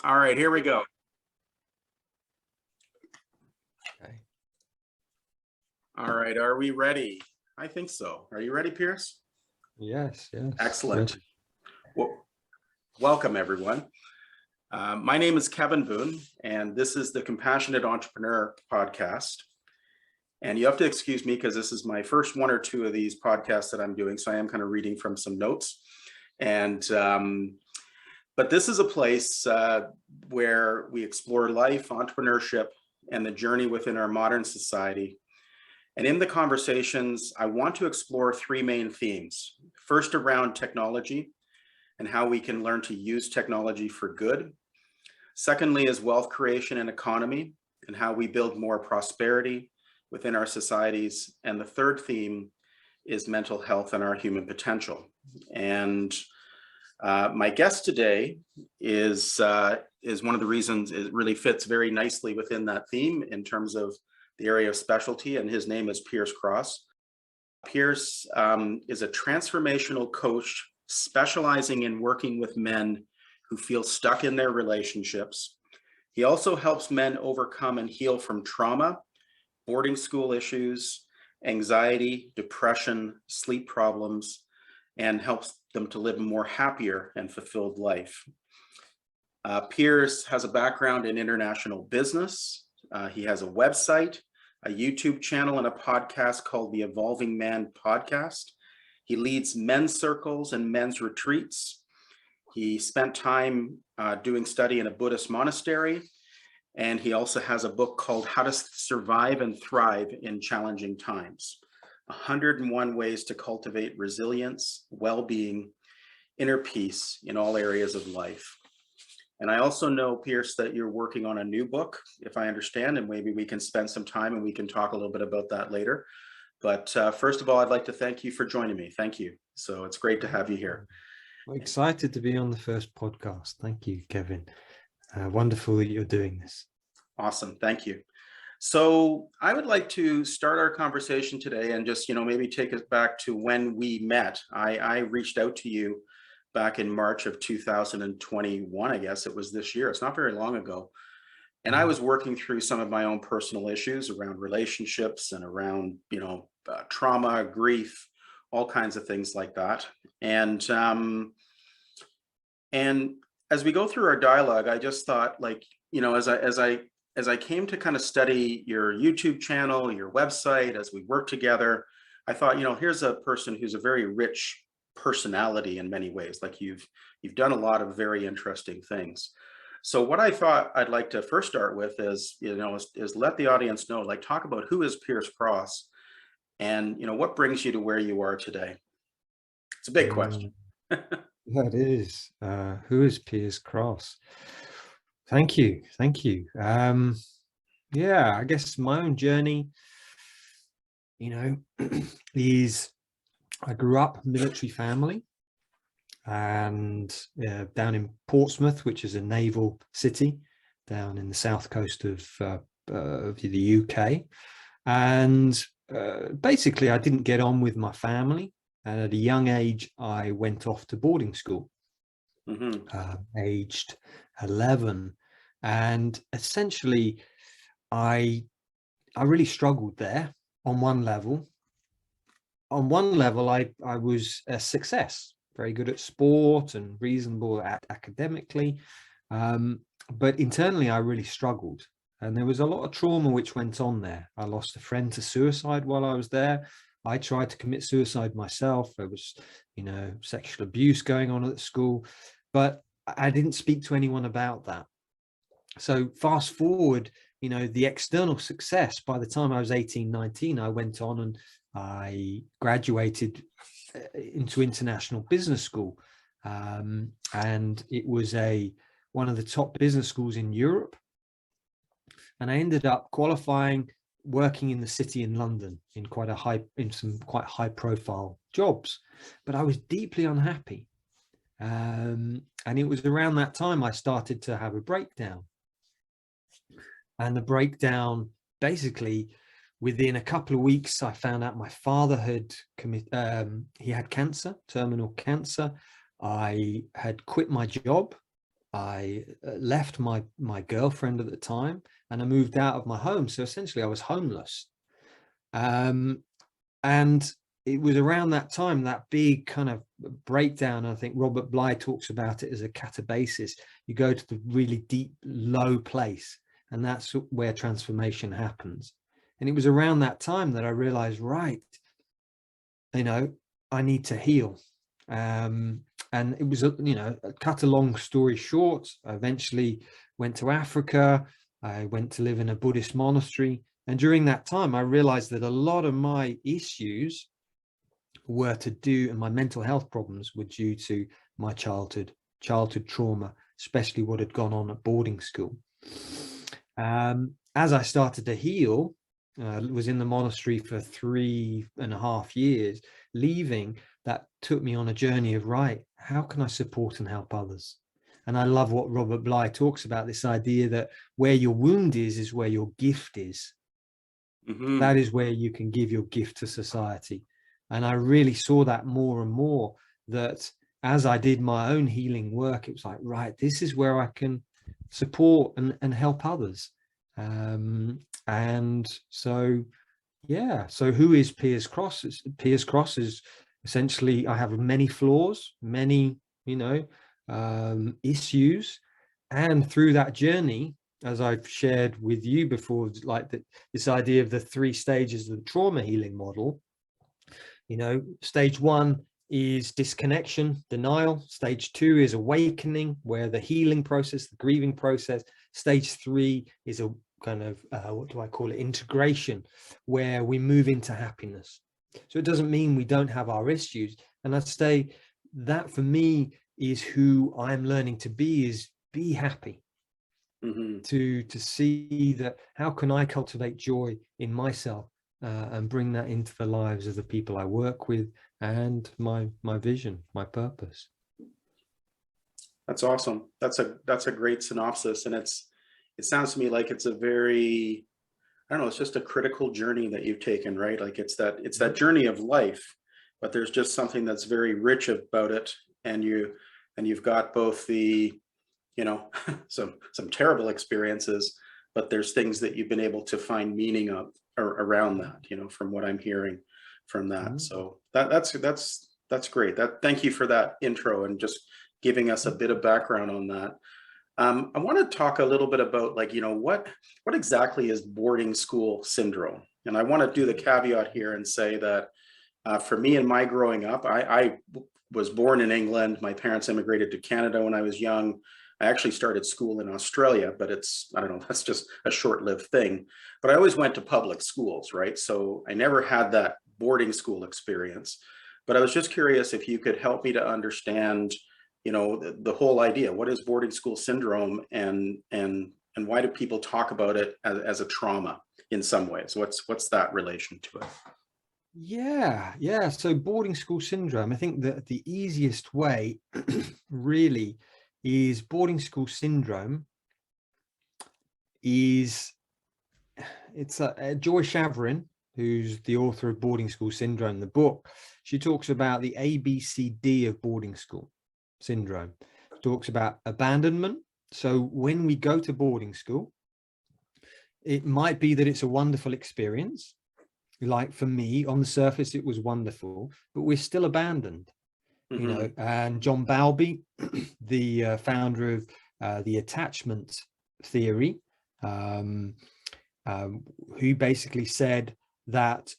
All right, here we go. Okay. All right, are we ready? I think so. Are you ready, Piers? Yes, yes. Excellent. Ready. Well, welcome, everyone. My name is Kevin Boone, and this is the Compassionate Entrepreneur podcast. And you have to excuse me because this is my first one or two of these podcasts that I'm doing, so I am kind of reading from some notes. And but this is a place where we explore life, entrepreneurship, and the journey within our modern society. And in the conversations, I want to explore three main themes. First, around technology and how we can learn to use technology for good. Secondly, is wealth creation and economy and how we build more prosperity within our societies. And the third theme is mental health and our human potential. And my guest today is one of the reasons it really fits very nicely within that theme in terms of the area of specialty, and his name is Piers Cross. Piers is a transformational coach specializing in working with men who feel stuck in their relationships. He also helps men overcome and heal from trauma, boarding school issues, anxiety, depression, sleep problems, and helps them to live a more happier and fulfilled life. Piers has a background in international business. He has a website, a YouTube channel, and a podcast called the Evolving Man Podcast. He leads men's circles and men's retreats. He spent time doing study in a Buddhist monastery, and he also has a book called How to Survive and Thrive in Challenging Times. 101 Ways to Cultivate Resilience, Well-Being, Inner Peace in All Areas of Life. And I also know, Piers, that you're working on a new book, if I understand, and maybe we can spend some time and we can talk a little bit about that later. But first of all, I'd like to thank you for joining me. Thank you. So it's great to have you here. I'm excited to be on the first podcast. Thank you, Kevin. Wonderful that you're doing this. Awesome. Thank you. So I would like to start our conversation today and just, maybe take us back to when we met. I reached out to you back in March of 2021, I guess it was this year. It's not very long ago. And I was working through some of my own personal issues around relationships and around, trauma, grief, all kinds of things like that. And as we go through our dialogue, I just thought, as I came to kind of study your YouTube channel, your website, as we work together, I thought, here's a person who's a very rich personality in many ways. Like you've done a lot of very interesting things. So what I thought I'd like to first start with is let the audience know, talk about who is Piers Cross and, what brings you to where you are today. It's a big question. That is. Who is Piers Cross? Thank you. Thank you. Yeah, I guess my own journey, is I grew up military family and down in Portsmouth, which is a naval city down in the south coast of the UK. And basically, I didn't get on with my family. And at a young age, I went off to boarding school, aged 11. And essentially, I really struggled there on one level. On one level, I was a success, very good at sport and reasonable academically. But internally, I really struggled. And there was a lot of trauma which went on there. I lost a friend to suicide while I was there. I tried to commit suicide myself. There was, sexual abuse going on at the school, but I didn't speak to anyone about that. So fast forward, the external success, by the time I was 18, 19, I went on and I graduated into international business school. And it was one of the top business schools in Europe. And I ended up qualifying, working in the city in London in some quite high profile jobs, but I was deeply unhappy. And it was around that time I started to have a breakdown. And the breakdown, basically, within a couple of weeks, I found out my father had he had cancer, terminal cancer. I had quit my job I left my girlfriend at the time, and I moved out of my home. So essentially I was homeless. And it was around that time, that big kind of breakdown. I think Robert Bly talks about it as a catabasis. You go to the really deep, low place, and that's where transformation happens. And it was around that time that I realized, right, I need to heal. And it was, cut a long story short, I eventually went to Africa. I went to live in a Buddhist monastery. And during that time, I realized that a lot of my issues were to do, and my mental health problems were due to my childhood trauma, especially what had gone on at boarding school. As I started to heal, was in the monastery for 3.5 years, leaving, that took me on a journey of, right, how can I support and help others? And I love what Robert Bly talks about, this idea that where your wound is where your gift is. That is where you can give your gift to society. And I really saw that more and more, that as I did my own healing work, it was like, right, this is where I can support and help others. And so, yeah. So who is Piers Cross? Piers Cross is essentially, I have many flaws, many, issues. And through that journey, as I've shared with you before, like this idea of the 3 stages of the trauma healing model, stage 1 is disconnection, denial. Stage 2 is awakening, where the healing process, the grieving process. Stage 3 is a kind of, what do I call it? Integration, where we move into happiness. So it doesn't mean we don't have our issues. And I'd say that for me is who I'm learning to be, is be happy. To see that, how can I cultivate joy in myself and bring that into the lives of the people I work with, and my vision, my purpose. That's awesome. That's a great synopsis. And it sounds to me like it's a very, I don't know, it's just a critical journey that you've taken, right? Like it's that journey of life, but there's just something that's very rich about it. And you've got both the, some terrible experiences, but there's things that you've been able to find meaning of or around that, from what I'm hearing from that. So that's great. Thank you for that intro and just giving us a bit of background on that. I want to talk a little bit about, like, what exactly is boarding school syndrome? And I want to do the caveat here and say that for me and my growing up, I was born in England. My parents immigrated to Canada when I was young. I actually started school in Australia, but I don't know, that's just a short-lived thing. But I always went to public schools, right? So I never had that boarding school experience. But I was just curious if you could help me to understand, the whole idea. What is boarding school syndrome, and why do people talk about it as a trauma in some ways? What's that relation to it? Yeah. So boarding school syndrome, I think that the easiest way really is, boarding school syndrome is, it's Joy Chavarin, who's the author of Boarding School Syndrome, the book. She talks about the ABCD of boarding school syndrome. Talks about abandonment. So when we go to boarding school, it might be that it's a wonderful experience. Like for me, on the surface, it was wonderful, but we're still abandoned. And John Bowlby, the founder of the attachment theory, who basically said that,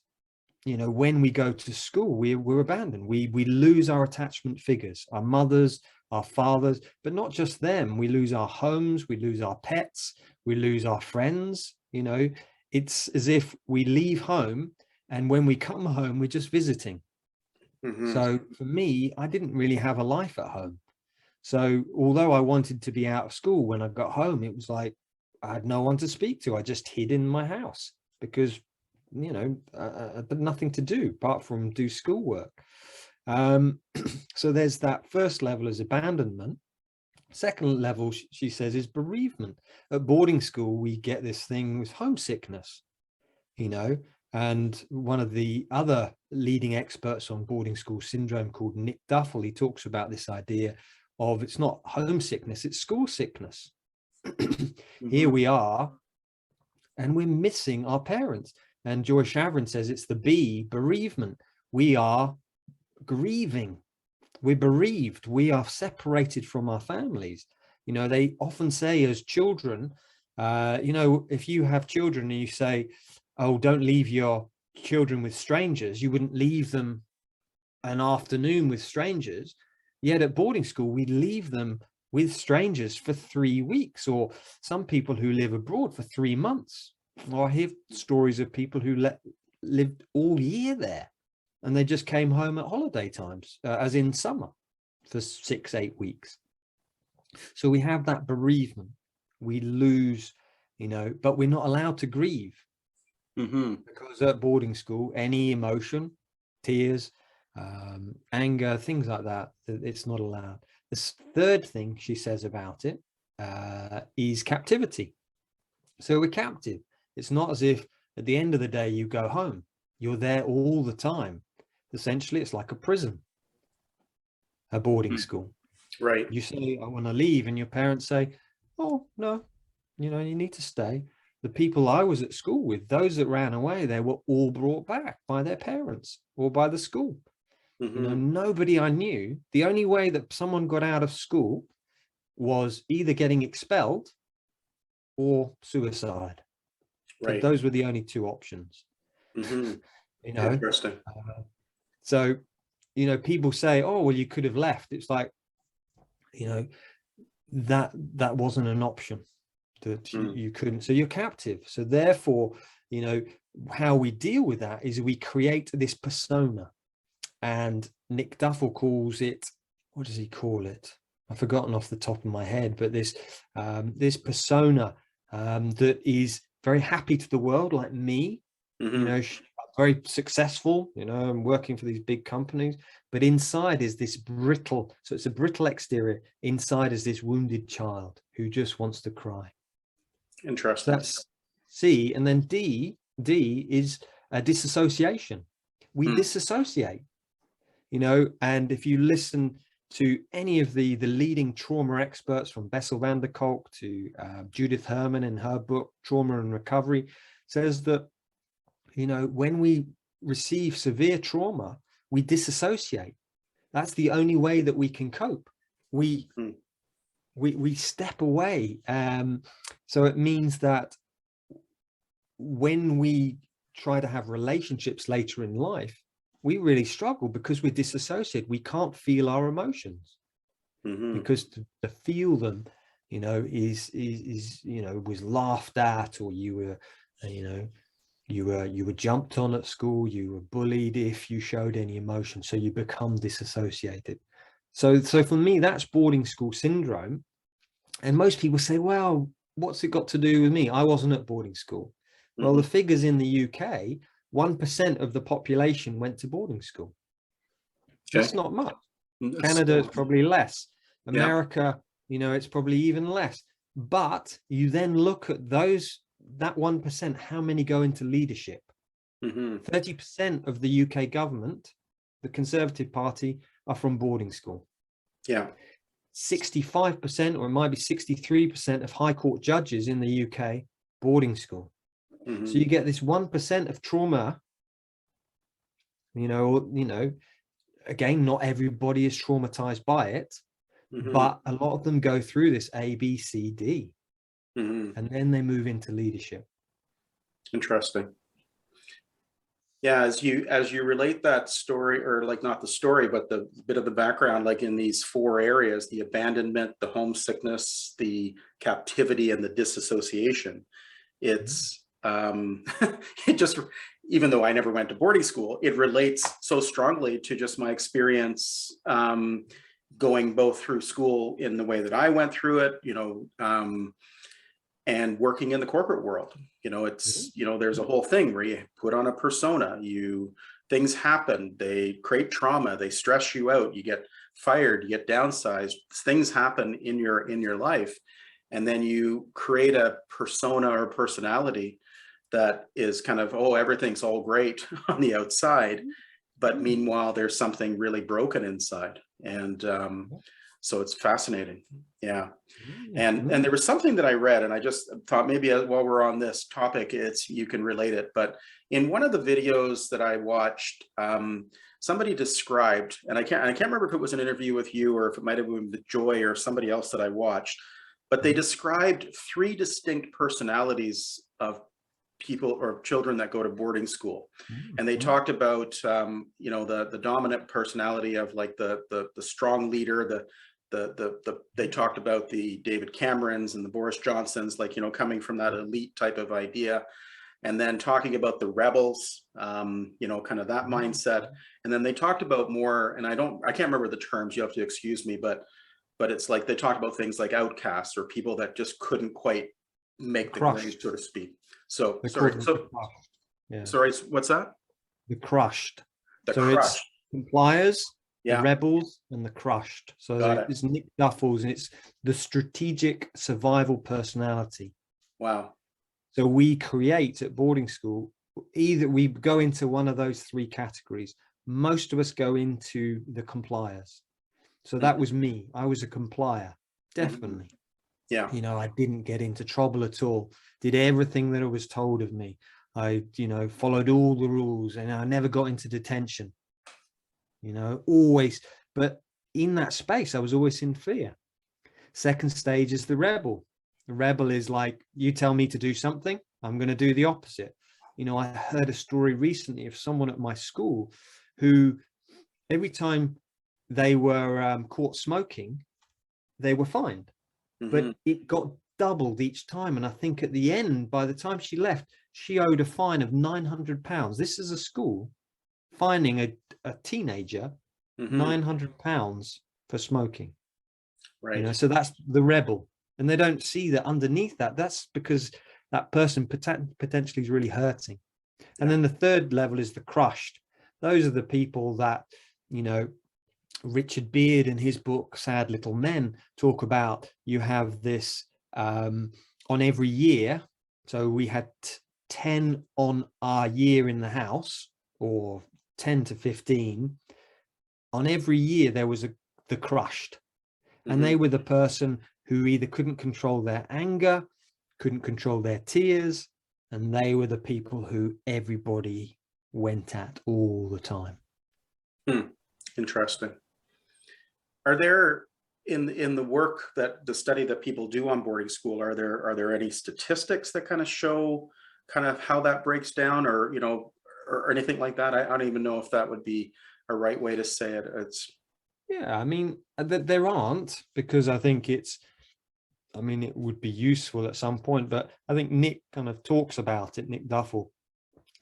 when we go to school, we're abandoned. We lose our attachment figures, our mothers, our fathers, but not just them. We lose our homes, we lose our pets, we lose our friends. It's as if we leave home, and when we come home, we're just visiting. So for me, I didn't really have a life at home. So although I wanted to be out of school, when I got home, it was like I had no one to speak to. I just hid in my house because, I had nothing to do apart from do schoolwork. So there's that first level is abandonment. Second level, she says, is bereavement. At boarding school, we get this thing with homesickness, and one of the other leading experts on boarding school syndrome, called Nick Duffel, he talks about this idea of, it's not homesickness, it's school sickness. Here Mhm. we are, and we're missing our parents. And Joy Shavrin says it's the B, bereavement. We are grieving. We're bereaved. We are separated from our families. You know, they often say as children, you know, if you have children and you say, oh, don't leave your children with strangers, you wouldn't leave them an afternoon with strangers. Yet at boarding school, we leave them with strangers for 3 weeks, or some people who live abroad for 3 months. Or I hear stories of people who lived all year there, and they just came home at holiday times, as in summer, for 6-8 weeks. So we have that bereavement. We lose, you know, but we're not allowed to grieve, because at boarding school, any emotion, tears, anger, things like that, it's not allowed. The third thing she says about it is captivity. So we're captive. It's not as if at the end of the day you go home. You're there all the time. Essentially, it's like a prison, a boarding school. Right. You say, I want to leave, and your parents say, oh, no, you know, you need to stay. The people I was at school with, those that ran away, they were all brought back by their parents or by the school. You know, nobody I knew, the only way that someone got out of school was either getting expelled or suicide. Right. Those were the only two options. You know, Interesting. so, you know, people say, oh, well, you could have left. It's like, you know, that wasn't an option, that you couldn't. So you're captive. So therefore, you know, how we deal with that is we create this persona. And Nick Duffel calls it, what does he call it? I've forgotten off the top of my head, but this persona that is very happy to the world, like me, you know, very successful, you know, I'm working for these big companies, but inside is this brittle, so it's a brittle exterior. Inside is this wounded child who just wants to cry. Interesting. So that's C. And then D is a disassociation. We disassociate, you know, and if you listen to any of the leading trauma experts, from Bessel van der Kolk to Judith Herman in her book, Trauma and Recovery, says that, you know, when we receive severe trauma, we disassociate. That's the only way that we can cope. We step away. So it means that when we try to have relationships later in life, we really struggle because we're disassociated. We can't feel our emotions, because to feel them, you know, is you know, was laughed at, or you were, you know, you were jumped on at school, you were bullied if you showed any emotion, so you become disassociated. So for me, that's boarding school syndrome. And most people say, well, what's it got to do with me? I wasn't at boarding school. Well, the figures in the UK, 1% of the population went to boarding school. That's not much. Canada is probably less. America, you know, it's probably even less. But you then look at that 1%, how many go into leadership? 30% of the UK government, the Conservative Party, are from boarding school. 65%, or it might be 63% of High Court judges in the UK, boarding school. So you get this 1% of trauma, you know, again, not everybody is traumatized by it, but a lot of them go through this A, B, C, D, and then they move into leadership. Interesting. Yeah, as you relate that story, or like not the story, but the bit of the background, like in these 4 areas, the abandonment, the homesickness, the captivity, and the disassociation, it's it just, even though I never went to boarding school, it relates so strongly to just my experience going both through school in the way that I went through it, you know, and working in the corporate world. You know, it's, you know, there's a whole thing where you put on a persona, things happen, they create trauma, they stress you out, you get fired, you get downsized, things happen in your life. And then you create a persona or personality that is kind of, oh, everything's all great on the outside, but meanwhile, there's something really broken inside. And So it's fascinating. Yeah. And there was something that I read, and I just thought maybe while we're on this topic, you can relate it. But in one of the videos that I watched, somebody described, and I can't remember if it was an interview with you or if it might have been with Joy or somebody else that I watched, but they described 3 distinct personalities of people or children that go to boarding school. And they talked about, you know, the dominant personality of like the strong leader, they talked about the David Camerons and the Boris Johnsons, like, you know, coming from that elite type of idea. And then talking about the rebels, you know, kind of that mindset. And then they talked about more, and I can't remember the terms, you have to excuse me, but it's like they talked about things like outcasts or people that just couldn't quite make the grade, so to speak. So sorry, sorry, what's that? The crushed. The so crushed. It's compliers, Yeah. the rebels, and the crushed. So it's Nick Duffel's, and it's the strategic survival personality. Wow. So we create at boarding school, either we go into one of those 3 categories. Most of us go into the compliers. So that was me. I was a complier, definitely. Yeah. You know, I didn't get into trouble at all. Did everything that I was told of me. I, you know, followed all the rules, and I never got into detention. You know, always. But in that space, I was always in fear. Second stage is the rebel. The rebel is like, you tell me to do something, I'm going to do the opposite. You know, I heard a story recently of someone at my school who every time they were caught smoking, they were fined. But it got doubled each time. And I think at the end, by the time she left, she owed a fine of £900. This is a school fining a teenager £900 for smoking. Right. You know, so that's the rebel. And they don't see that underneath that. That's because that person potentially is really hurting. And then the third level is the crushed. Those are the people that, you know, Richard Beard in his book Sad Little Men talk about. You have this on every year. So we had 10 on our year in the house, or 10 to 15. On every year there was the crushed. And they were the person who either couldn't control their anger, couldn't control their tears, and they were the people who everybody went at all the time. Interesting. Are there in the work, that the study that people do on boarding school, are there any statistics that kind of show kind of how that breaks down, or, you know, or anything like that? I don't even know if that would be a right way to say it. Yeah, I mean, there aren't, because I think it would be useful at some point, but I think Nick kind of talks about it, Nick Duffel,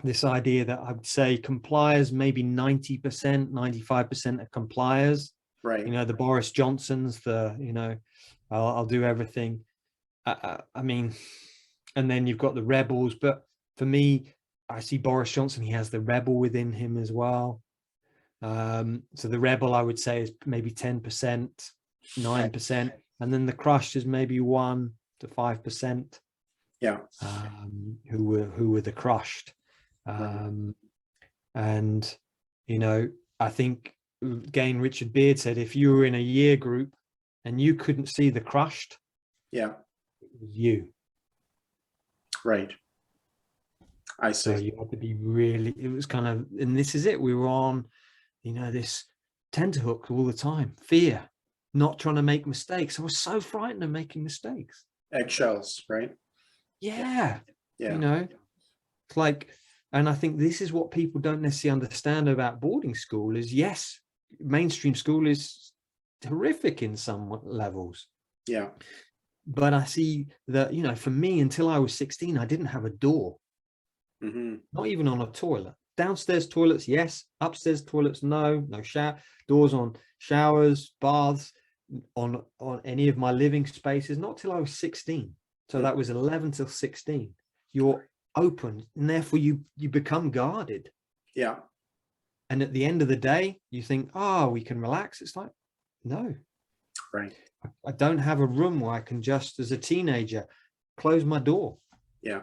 this idea that I would say compliers, maybe 90%, 95% of compliers, right? You know, the Boris Johnsons, you know, I'll do everything. I mean, and then you've got the rebels, but for me, I see Boris Johnson, he has the rebel within him as well. So the rebel, I would say, is maybe 10%, 9%, and then the crushed is maybe 1 to 5%. Yeah. Who were the crushed. And, you know, I think again, Richard Beard said, if you were in a year group and you couldn't see the crushed, yeah, it was you. Right. I see. So you had to be really, it was kind of, and this is it. We were on, you know, this tenterhook all the time, fear, not trying to make mistakes. I was so frightened of making mistakes. Eggshells, right? Yeah. You know, it's like, and I think this is what people don't necessarily understand about boarding school is, yes, mainstream school is horrific in some levels. Yeah. But I see that, you know, for me, until I was 16, I didn't have a door. Not even on a toilet. Downstairs toilets, yes. Upstairs toilets, no. No shower. Doors on showers, baths, on any of my living spaces. Not till I was 16. So that was 11 till 16. You're open, and therefore you become guarded. Yeah. And at the end of the day, you think, oh, we can relax. It's like, no. Right. I don't have a room where I can just, as a teenager, close my door. Yeah.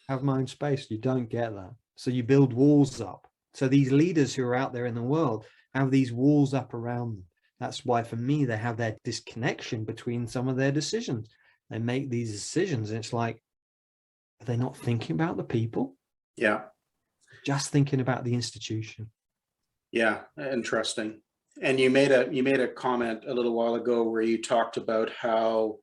Have my own space. You don't get that. So you build walls up. So these leaders who are out there in the world have these walls up around them. That's why for me, they have that disconnection between some of their decisions. They make these decisions and it's like, are they not thinking about the people? Yeah. Just thinking about the institution. Yeah. Interesting. And you made a comment a little while ago where you talked about how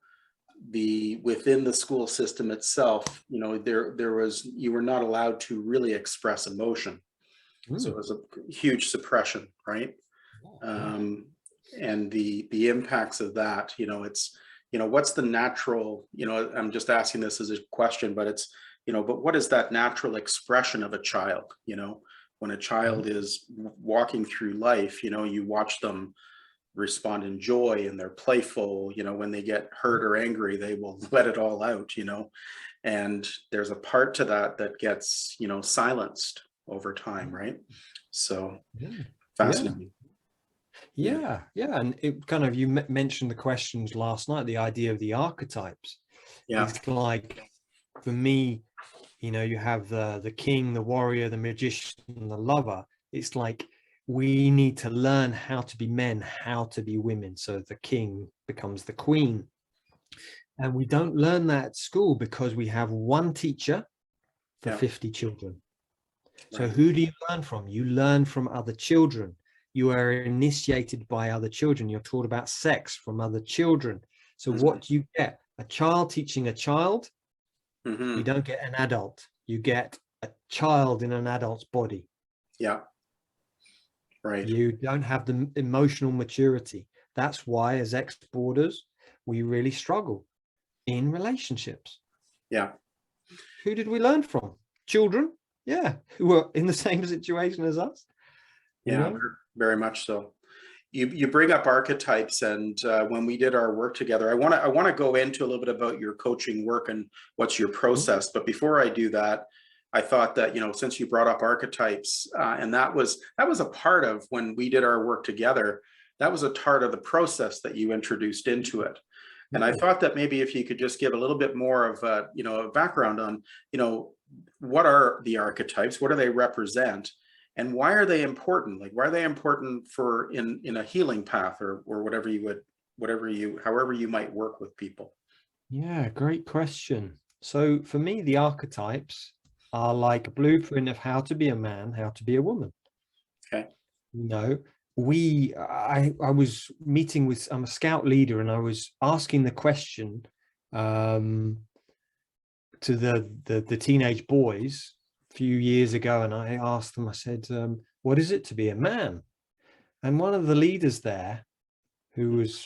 within the school system itself, you were not allowed to really express emotion. So it was a huge suppression, right? And the impacts of that, what's the natural, I'm just asking this as a question, but but what is that natural expression of a child? When a child is walking through life, you watch them respond in joy and they're playful. When they get hurt or angry, they will let it all out, and there's a part to that gets, silenced over time, right? So fascinating. Yeah. And it kind of, you mentioned the questions last night, the idea of the archetypes. It's like, for me, you have the king, the warrior, the magician, and the lover. It's like, we need to learn how to be men, how to be women. So the king becomes the queen. And we don't learn that at school because we have one teacher for 50 children. So who do you learn from? You learn from other children. You are initiated by other children. You're taught about sex from other children. So what do you get? A child teaching a child. You don't get an adult. You get a child in an adult's body. Yeah. Right. You don't have the emotional maturity. That's why, as ex-boarders, we really struggle in relationships. Yeah. Who did we learn from? Children. Yeah. Who were in the same situation as us. Yeah, very much so. You bring up archetypes, and when we did our work together, I want to go into a little bit about your coaching work and what's your process. But before I do that, I thought that, since you brought up archetypes, and that was a part of when we did our work together, that was a part of the process that you introduced into it. And I thought that maybe if you could just give a little bit more of a background on, what are the archetypes, what do they represent, and why are they important? Like, why are they important for in a healing path, or however you might work with people? Yeah, great question. So for me, the archetypes are like a blueprint of how to be a man, how to be a woman. Okay. I was meeting with, I'm a scout leader, and I was asking the question to the teenage boys a few years ago, and I asked them, I said, what is it to be a man? And one of the leaders there, who was,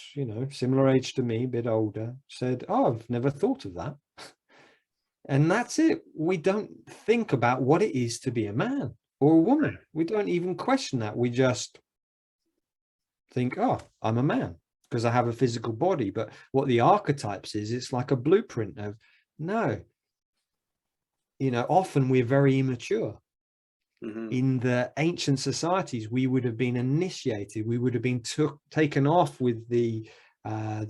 similar age to me, a bit older, said, oh, I've never thought of that. And that's it. We don't think about what it is to be a man or a woman. We don't even question that. We just think, oh, I'm a man because I have a physical body. But what the archetypes is, it's like a blueprint of, no, often we're very immature. In the ancient societies, we would have been initiated. We would have been taken off with the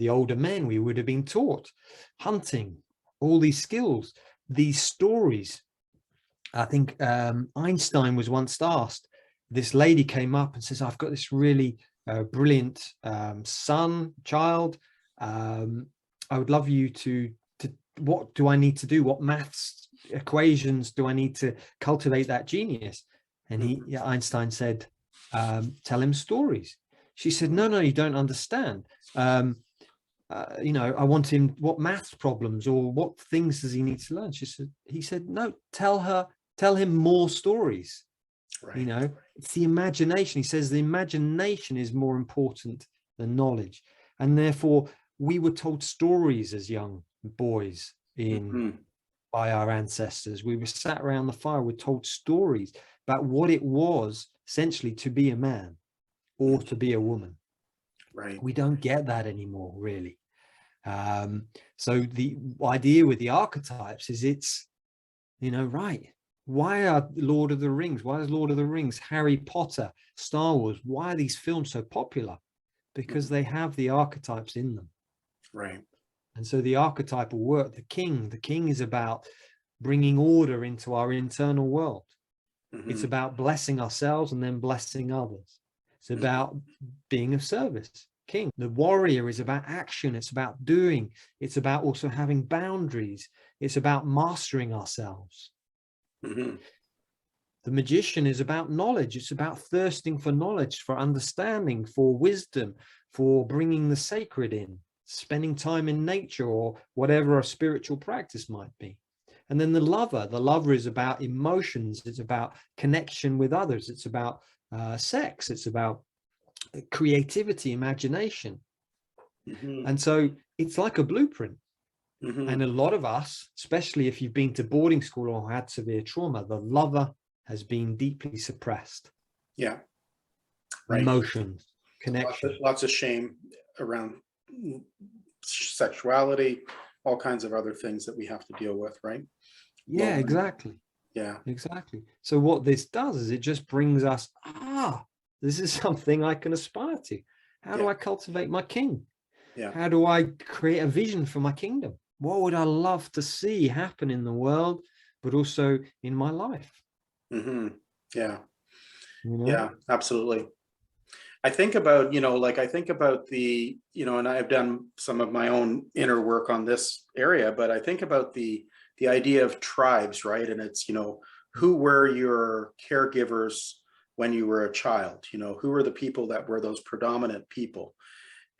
older men. We would have been taught hunting, all these skills, these stories. I think Einstein was once asked, this lady came up and says, I've got this really brilliant child. I would love you to, what do I need to do? What maths equations do I need to cultivate that genius? And Einstein said, tell him stories. She said, no, you don't understand. I want him, what maths problems or what things does he need to learn? He said, no, tell him more stories. Right. It's the imagination. He says the imagination is more important than knowledge. And therefore we were told stories as young boys by our ancestors. We were sat around the fire, we're told stories about what it was essentially to be a man or to be a woman. Right. We don't get that anymore, really. So the idea with the archetypes is it's, right. Why are Lord of the Rings? Why is Lord of the Rings, Harry Potter, Star Wars? Why are these films so popular? Because they have the archetypes in them. Right. And so the archetypal work, the king is about bringing order into our internal world. It's about blessing ourselves and then blessing others. It's about being of service. king. The warrior is about action. It's about doing. It's about also having boundaries. It's about mastering ourselves. Mm-hmm. The magician is about knowledge. It's about thirsting for knowledge, for understanding, for wisdom, for bringing the sacred in, spending time in nature or whatever a spiritual practice might be. And then the lover is about emotions. It's about connection with others. It's about sex. It's about creativity, imagination. Mm-hmm. And so it's like a blueprint. Mm-hmm. And a lot of us, especially if you've been to boarding school or had severe trauma, the lover has been deeply suppressed. Yeah. Right. Emotions, connection. Lots of shame around sexuality, all kinds of other things that we have to deal with, right? Yeah, exactly. Yeah. Exactly. So what this does is it just brings us, this is something I can aspire to. How do I cultivate my king? Yeah. How do I create a vision for my kingdom? What would I love to see happen in the world, but also in my life? Mm-hmm. Yeah. You know? Yeah, absolutely. I think about, I think about the, and I've done some of my own inner work on this area, but I think about the idea of tribes, right? And it's, who were your caregivers when you were a child? Who were the people that were those predominant people?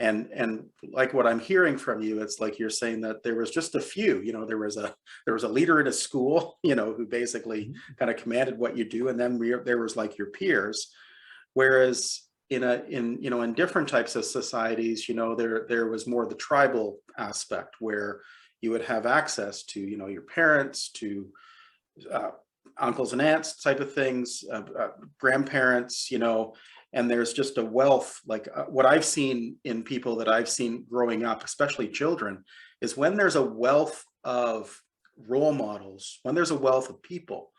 And like what I'm hearing from you, it's like you're saying that there was just a few, there was a leader in a school, who basically kind of commanded what you do. And then there was like your peers. Whereas in different types of societies, there was more the tribal aspect where you would have access to, your parents, to uncles and aunts type of things, grandparents, and there's just a wealth, like what I've seen in people that I've seen growing up, especially children, is when there's a wealth of role models, when there's a wealth of people,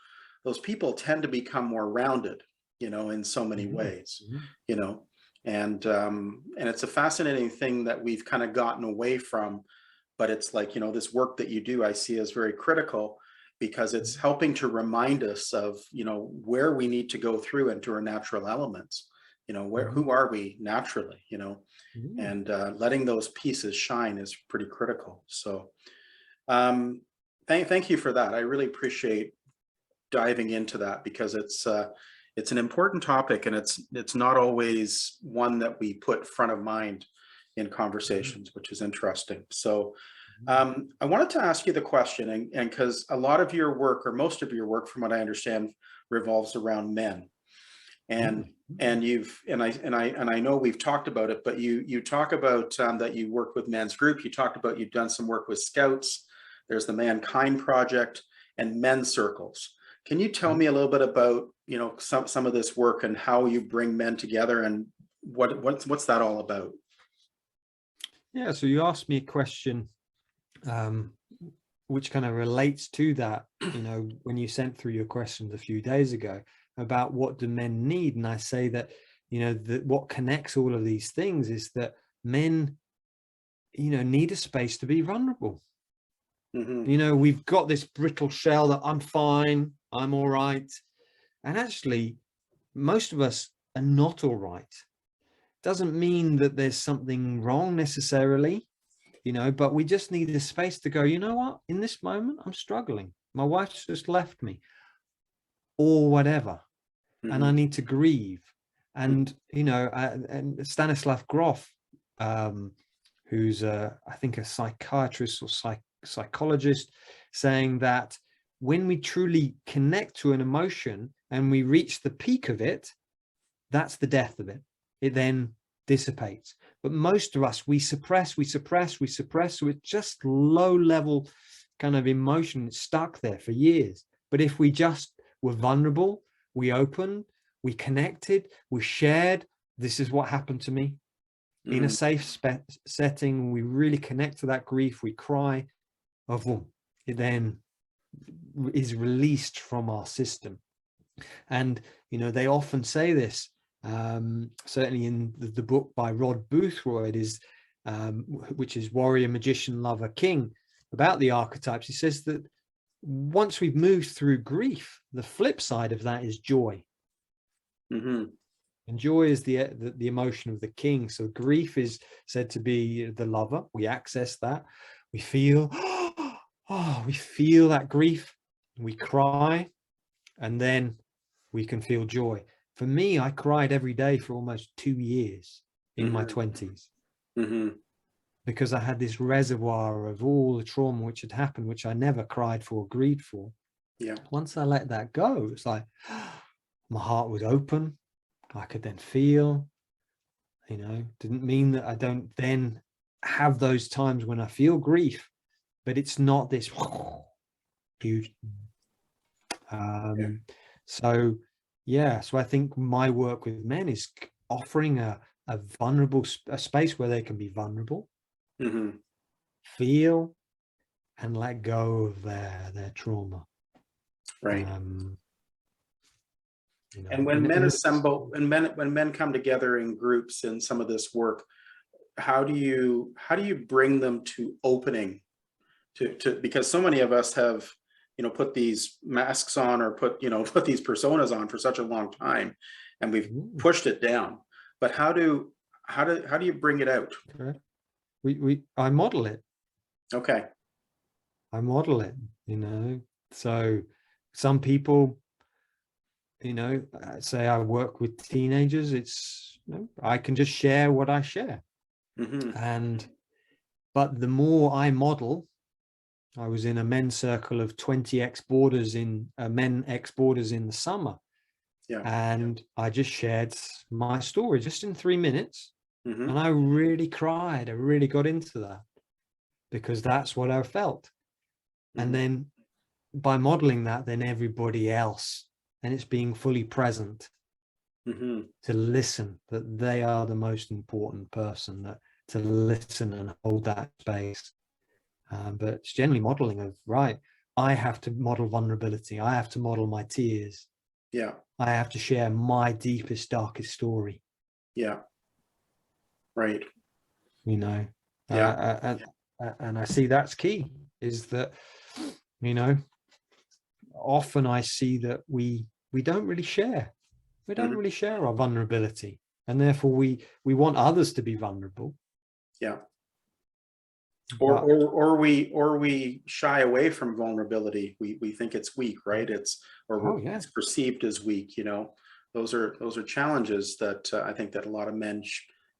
those people tend to become more rounded, in so many ways, and it's a fascinating thing that we've kind of gotten away from, but it's like, this work that you do, I see as very critical, because it's helping to remind us of, where we need to go through into our natural elements, who are we naturally, and letting those pieces shine is pretty critical. So thank you for that. I really appreciate diving into that, because it's an important topic, and it's not always one that we put front of mind in conversations, which is interesting. So I wanted to ask you the question, and because a lot of your work, or most of your work, from what I understand, revolves around men, and I know we've talked about it, but you talk about that you work with men's group. You talked about you've done some work with Scouts. There's the Mankind Project and men's circles. Can you tell me a little bit about some of this work and how you bring men together, and what's that all about? Yeah, so you asked me a question which kind of relates to that, when you sent through your questions a few days ago about what do men need. And I say that, what connects all of these things is that men, need a space to be vulnerable. Mm-hmm. We've got this brittle shell that I'm fine, I'm all right. And actually, most of us are not all right. Doesn't mean that there's something wrong necessarily, but we just need a space to go, you know what, in this moment, I'm struggling. My wife's just left me, or whatever. Mm-hmm. And I need to grieve. And, and Stanislav Grof, who's I think a psychiatrist or psychologist, saying that when we truly connect to an emotion and we reach the peak of it, that's the death of it. It then dissipates. But most of us, we suppress. So it's just low level kind of emotion stuck there for years. But if we just were vulnerable, we opened, we connected, we shared, this is what happened to me. In a safe setting, we really connect to that grief, we cry, it then is released from our system. And, they often say this, certainly in the book by Rod Boothroyd, which is Warrior, Magician, Lover, King, about the archetypes. He says that once we've moved through grief, the flip side of that is joy. Mm-hmm. And joy is the emotion of the king. So grief is said to be the lover. We access that. We feel, we feel that grief. We cry, and then we can feel joy. For me, I cried every day for almost 2 years in my 20s. Because I had this reservoir of all the trauma which had happened, which I never cried for or grieved for. Yeah. Once I let that go, it's like my heart was open. I could then feel, didn't mean that I don't then have those times when I feel grief, but it's not this huge. So I think my work with men is offering a vulnerable space where they can be vulnerable, feel, and let go of their trauma. Right. And when and men and assemble, when men come together in groups in some of this work, how do you bring them to opening to because so many of us have put these masks on or put these personas on for such a long time, and we've pushed it down. But how do you bring it out? I model it. Okay. I model it, so some people, say I work with teenagers, it's, I can just share what I share. But the more I model, I was in a men's circle of 20 ex-boarders men ex-boarders in the summer. And I just shared my story just in 3 minutes. And I really cried. I really got into that because that's what I felt. And then by modeling that, then everybody else, and it's being fully present to listen, that they are the most important person, that to listen and hold that space. But it's generally modeling of, right, I have to model vulnerability. I have to model my tears. Yeah. I have to share my deepest, darkest story. Yeah. Right. Yeah. And I see that's key, is that, often I see that we don't really share. We don't really share our vulnerability. And therefore we want others to be vulnerable. Yeah. Or we shy away from vulnerability. We think it's weak, right? It's perceived as weak. Those are challenges that I think that a lot of men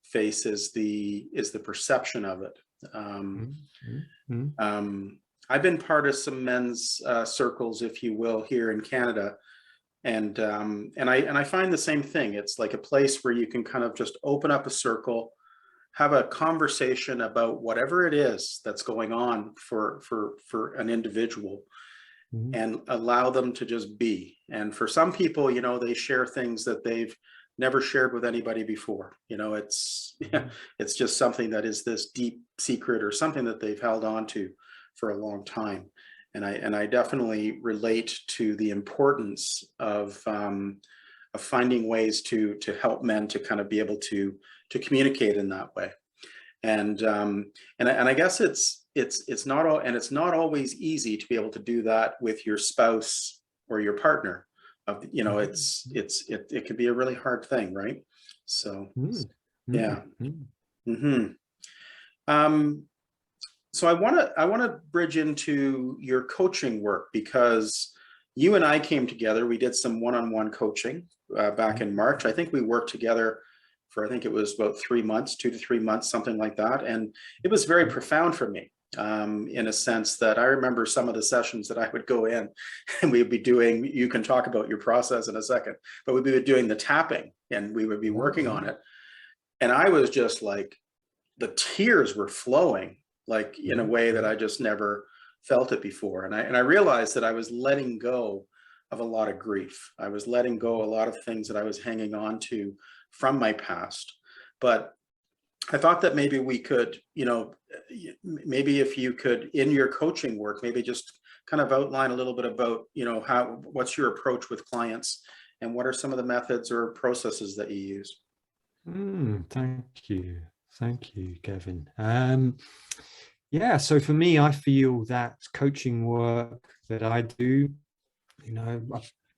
face, is the perception of it. I've been part of some men's circles, if you will, here in Canada, and I find the same thing. It's like a place where you can kind of just open up a circle, have a conversation about whatever it is that's going on for an individual, and allow them to just be. And for some people, they share things that they've never shared with anybody before. It's it's just something that is this deep secret, or something that they've held on to for a long time. And I definitely relate to the importance of finding ways to help men to kind of be able to communicate in that way. And I guess it's not always easy to be able to do that with your spouse or your partner. It could be a really hard thing, right? So yeah. So I want to bridge into your coaching work, because you and I came together. We did some one-on-one coaching back in March. I think we worked together for, I think it was about 3 months, 2 to 3 months, something like that. And it was very profound for me, in a sense that I remember some of the sessions that I would go in, and we'd be doing, you can talk about your process in a second, but we'd be doing the tapping, and we would be working on it. And I was just like, the tears were flowing, like in a way that I just never felt it before. And I realized that I was letting go of a lot of grief. I was letting go a lot of things that I was hanging on to from my past. But I thought that maybe we could, maybe if you could, in your coaching work, maybe just kind of outline a little bit about, what's your approach with clients, and what are some of the methods or processes that you use? Thank you, Kevin. So for me, I feel that coaching work that I do,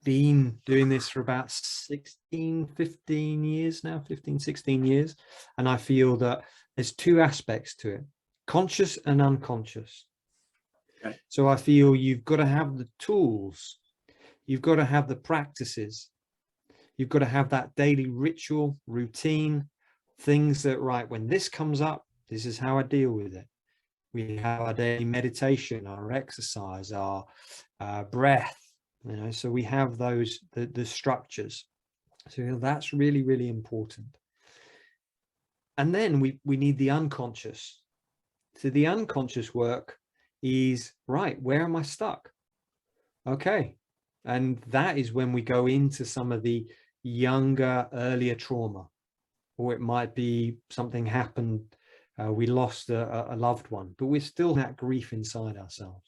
been doing this for about 15 years now, 15, 16 years. And I feel that there's two aspects to it, conscious and unconscious. Okay. So I feel you've got to have the tools, you've got to have the practices, you've got to have that daily ritual, routine, things that, right, when this comes up, this is how I deal with it. We have our daily meditation, our exercise, our breath, so we have those, the structures. So that's really, really important. And then we need the unconscious. So the unconscious work is, right, where am I stuck? Okay. And that is when we go into some of the younger, earlier trauma, or it might be something happened, we lost a loved one, but we're still that grief inside ourselves.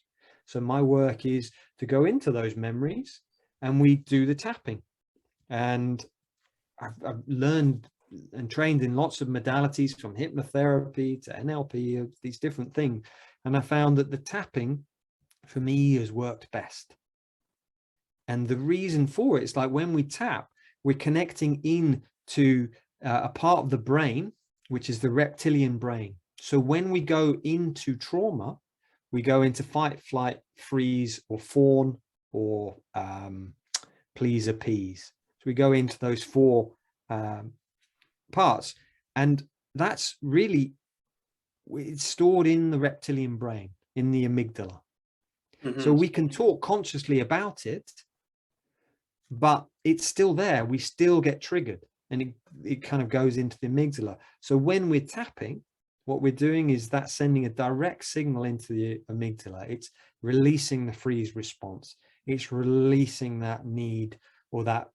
So my work is to go into those memories, and we do the tapping. And I've learned and trained in lots of modalities, from hypnotherapy to NLP, these different things. And I found that the tapping for me has worked best. And the reason for it is, like, when we tap, we're connecting in to a part of the brain, which is the reptilian brain. So when we go into trauma, we go into fight, flight, freeze, or fawn, or please, appease. So we go into those four parts, and that's really, it's stored in the reptilian brain, in the amygdala. So we can talk consciously about it, but it's still there. We still get triggered, and it kind of goes into the amygdala. So when we're tapping, what we're doing is that sending a direct signal into the amygdala. It's releasing the freeze response. It's releasing that need, or that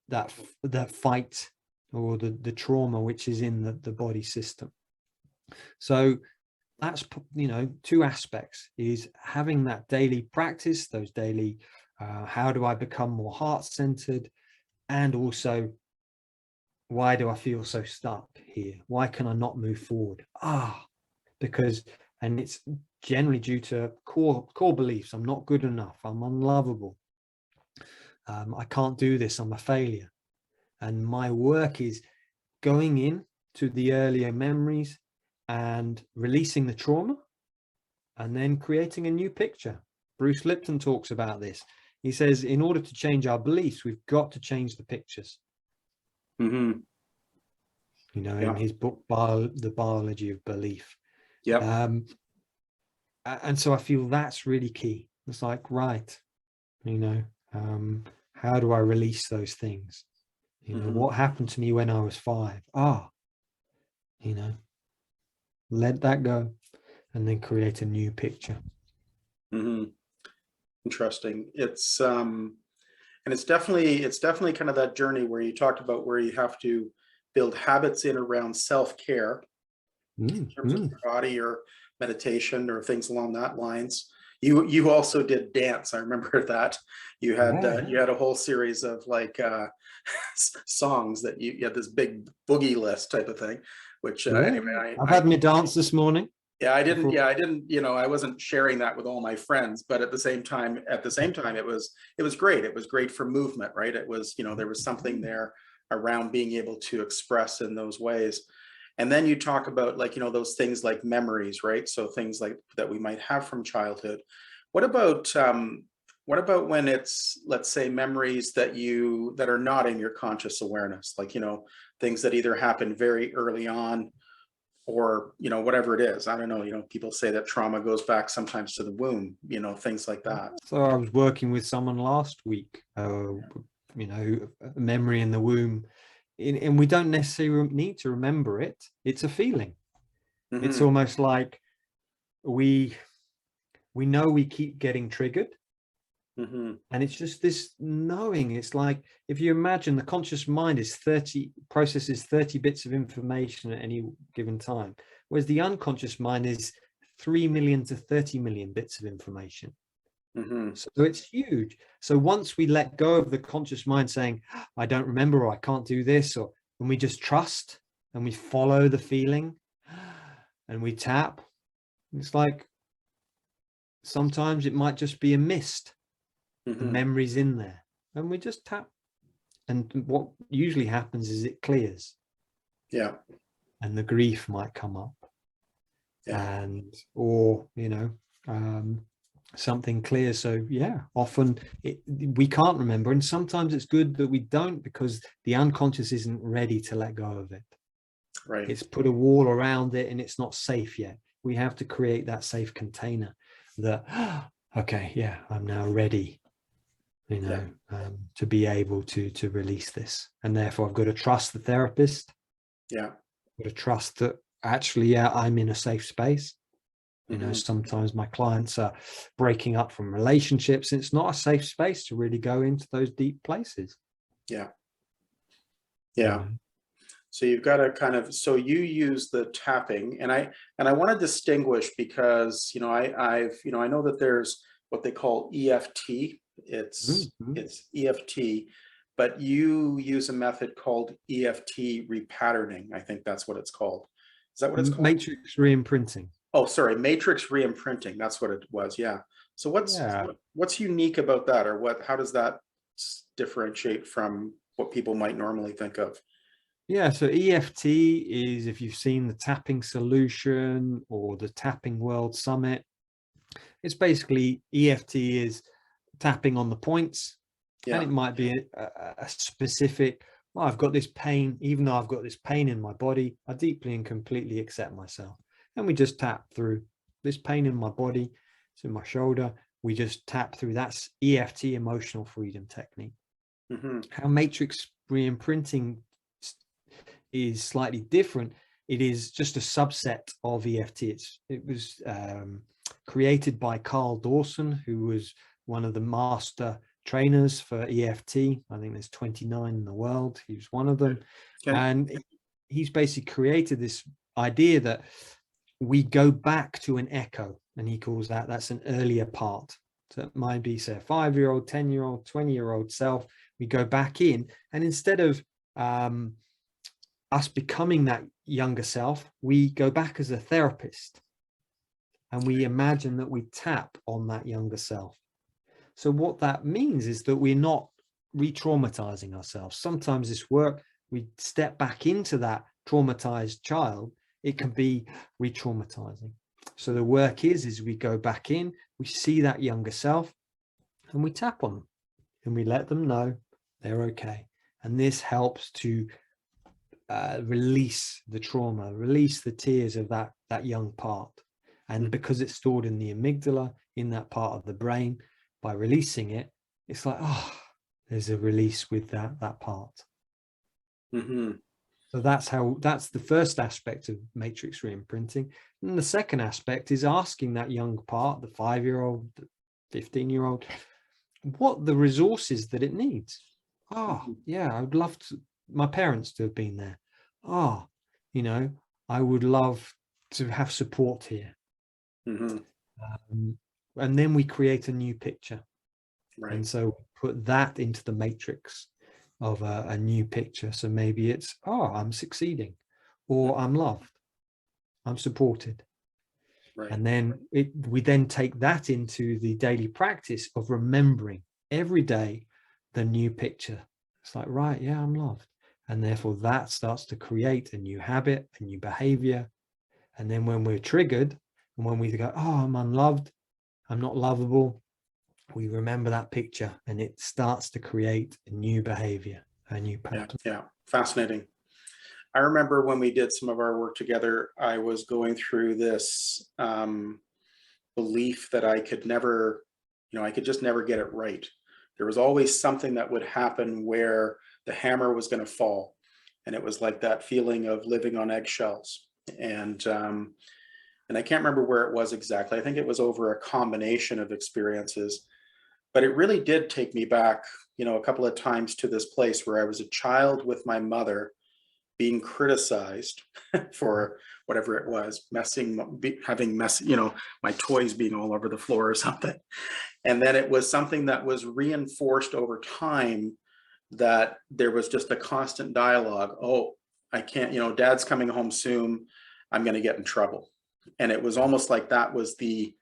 fight, or the trauma which is in the body system. So that's, two aspects, is having that daily practice, those daily, how do I become more heart-centered, and also, why do I feel so stuck here? Why can I not move forward? Because, and it's generally due to core beliefs. I'm not good enough. I'm unlovable. I can't do this. I'm a failure. And my work is going in to the earlier memories and releasing the trauma, and then creating a new picture. Bruce Lipton talks about this. He says, in order to change our beliefs, we've got to change the pictures. In his book, The Biology of Belief. And so I feel that's really key. It's like, right, how do I release those things? What happened to me when I was 5? Let that go, and then create a new picture. Interesting. It's and it's definitely kind of that journey where you talked about, where you have to build habits in around self-care, in terms of your body, or meditation, or things along that lines. You also did dance. I remember that you had a whole series of like songs that you had, this big boogie list type of thing, which anyway, I've had my dance this morning. I didn't, I wasn't sharing that with all my friends, but at the same time, it was great. It was great for movement, right? It was, there was something there around being able to express in those ways. And then you talk about, like, those things like memories, right? So things like that we might have from childhood. What about when it's, let's say, memories that are not in your conscious awareness, like, things that either happen very early on, or, whatever it is. I don't know, people say that trauma goes back sometimes to the womb, things like that. So I was working with someone last week, a memory in the womb. And we don't necessarily need to remember it. It's a feeling. It's almost like we know we keep getting triggered. And it's just this knowing. It's like, if you imagine, the conscious mind processes 30 bits of information at any given time, whereas the unconscious mind is 3 million to 30 million bits of information. So it's huge. So once we let go of the conscious mind saying, I don't remember, or I can't do this, or when we just trust and we follow the feeling and we tap, it's like, sometimes it might just be a mist. The memory's in there, and we just tap and what usually happens is it clears, Yeah. and the grief might come up, Yeah. and or something clear. So yeah, often we can't remember, and sometimes it's good that we don't, because the unconscious isn't ready to let go of it. Right. It's put a wall around it and it's not safe yet. We have to create that safe container that, okay, yeah, I'm now ready, to be able to release this. And therefore I've got to trust the therapist. Yeah. I've got to trust that actually, yeah, I'm in a safe space. Mm-hmm. Sometimes my clients are breaking up from relationships. And it's not a safe space to really go into those deep places. Yeah. Yeah. So you've got to kind of, so you use the tapping, and I want to distinguish, because, I know that there's what they call EFT. It's Mhm. EFT, but you use a method called EFT repatterning. I think that's what it's called. Is that what it's called? Matrix reimprinting. Oh, sorry, matrix reimprinting. That's what it was. Yeah. So Yeah. what's unique about that, or how does that differentiate from what people might normally think of? Yeah, so EFT is, if you've seen the Tapping Solution or the Tapping World Summit, it's basically EFT is tapping on the points, and Yeah. it might be a specific, well, I've got this pain, even though I've got this pain in my body, I deeply and completely accept myself. And we just tap through this pain in my body, it's in my shoulder. We just tap through. That's EFT, emotional freedom technique. Mm-hmm. How matrix reimprinting is slightly different. It is just a subset of EFT. It was created by Carl Dawson, who was one of the master trainers for EFT. I think there's 29 in the world. He was one of them. Okay. And he's basically created this idea that we go back to an echo, and he calls that's an earlier part. So it might be, say, a 5-year-old, 10-year-old, 20-year-old self. We go back in, and instead of us becoming that younger self, we go back as a therapist, and we imagine that we tap on that younger self. So what that means is that we're not re-traumatizing ourselves. Sometimes this work, we step back into that traumatized child, it can be re-traumatizing. So the work is we go back in, we see that younger self, and we tap on them, and we let them know they're okay. And this helps to release the trauma, release the tears of that young part. And because it's stored in the amygdala, in that part of the brain, by releasing it, it's like, oh, there's a release with that part. Mm-hmm. So that's the first aspect of matrix reimprinting. And the second aspect is asking that young part, the 5-year-old, the 15-year-old, what the resources that it needs. Oh, yeah, I would love my parents to have been there. Oh, I would love to have support here. Mm-hmm. And then we create a new picture. Right. And so put that into the matrix of a new picture. So maybe it's, oh, I'm succeeding, or I'm loved, I'm supported. Right. And then we then take that into the daily practice of remembering every day the new picture. It's like, right, yeah, I'm loved. And therefore that starts to create a new habit, a new behavior. And then when we're triggered, and when we go, oh, I'm unloved, I'm not lovable, we remember that picture, and it starts to create a new behavior, a new pattern. Yeah. Fascinating. I remember when we did some of our work together, I was going through this belief that I could never, I could just never get it right. There was always something that would happen where the hammer was going to fall. And it was like that feeling of living on eggshells. And I can't remember where it was exactly. I think it was over a combination of experiences, but it really did take me back, a couple of times to this place where I was a child with my mother being criticized for whatever it was, having mess, my toys being all over the floor or something. And then it was something that was reinforced over time, that there was just a constant dialogue. Oh, I can't, dad's coming home soon, I'm going to get in trouble. And it was almost like that was the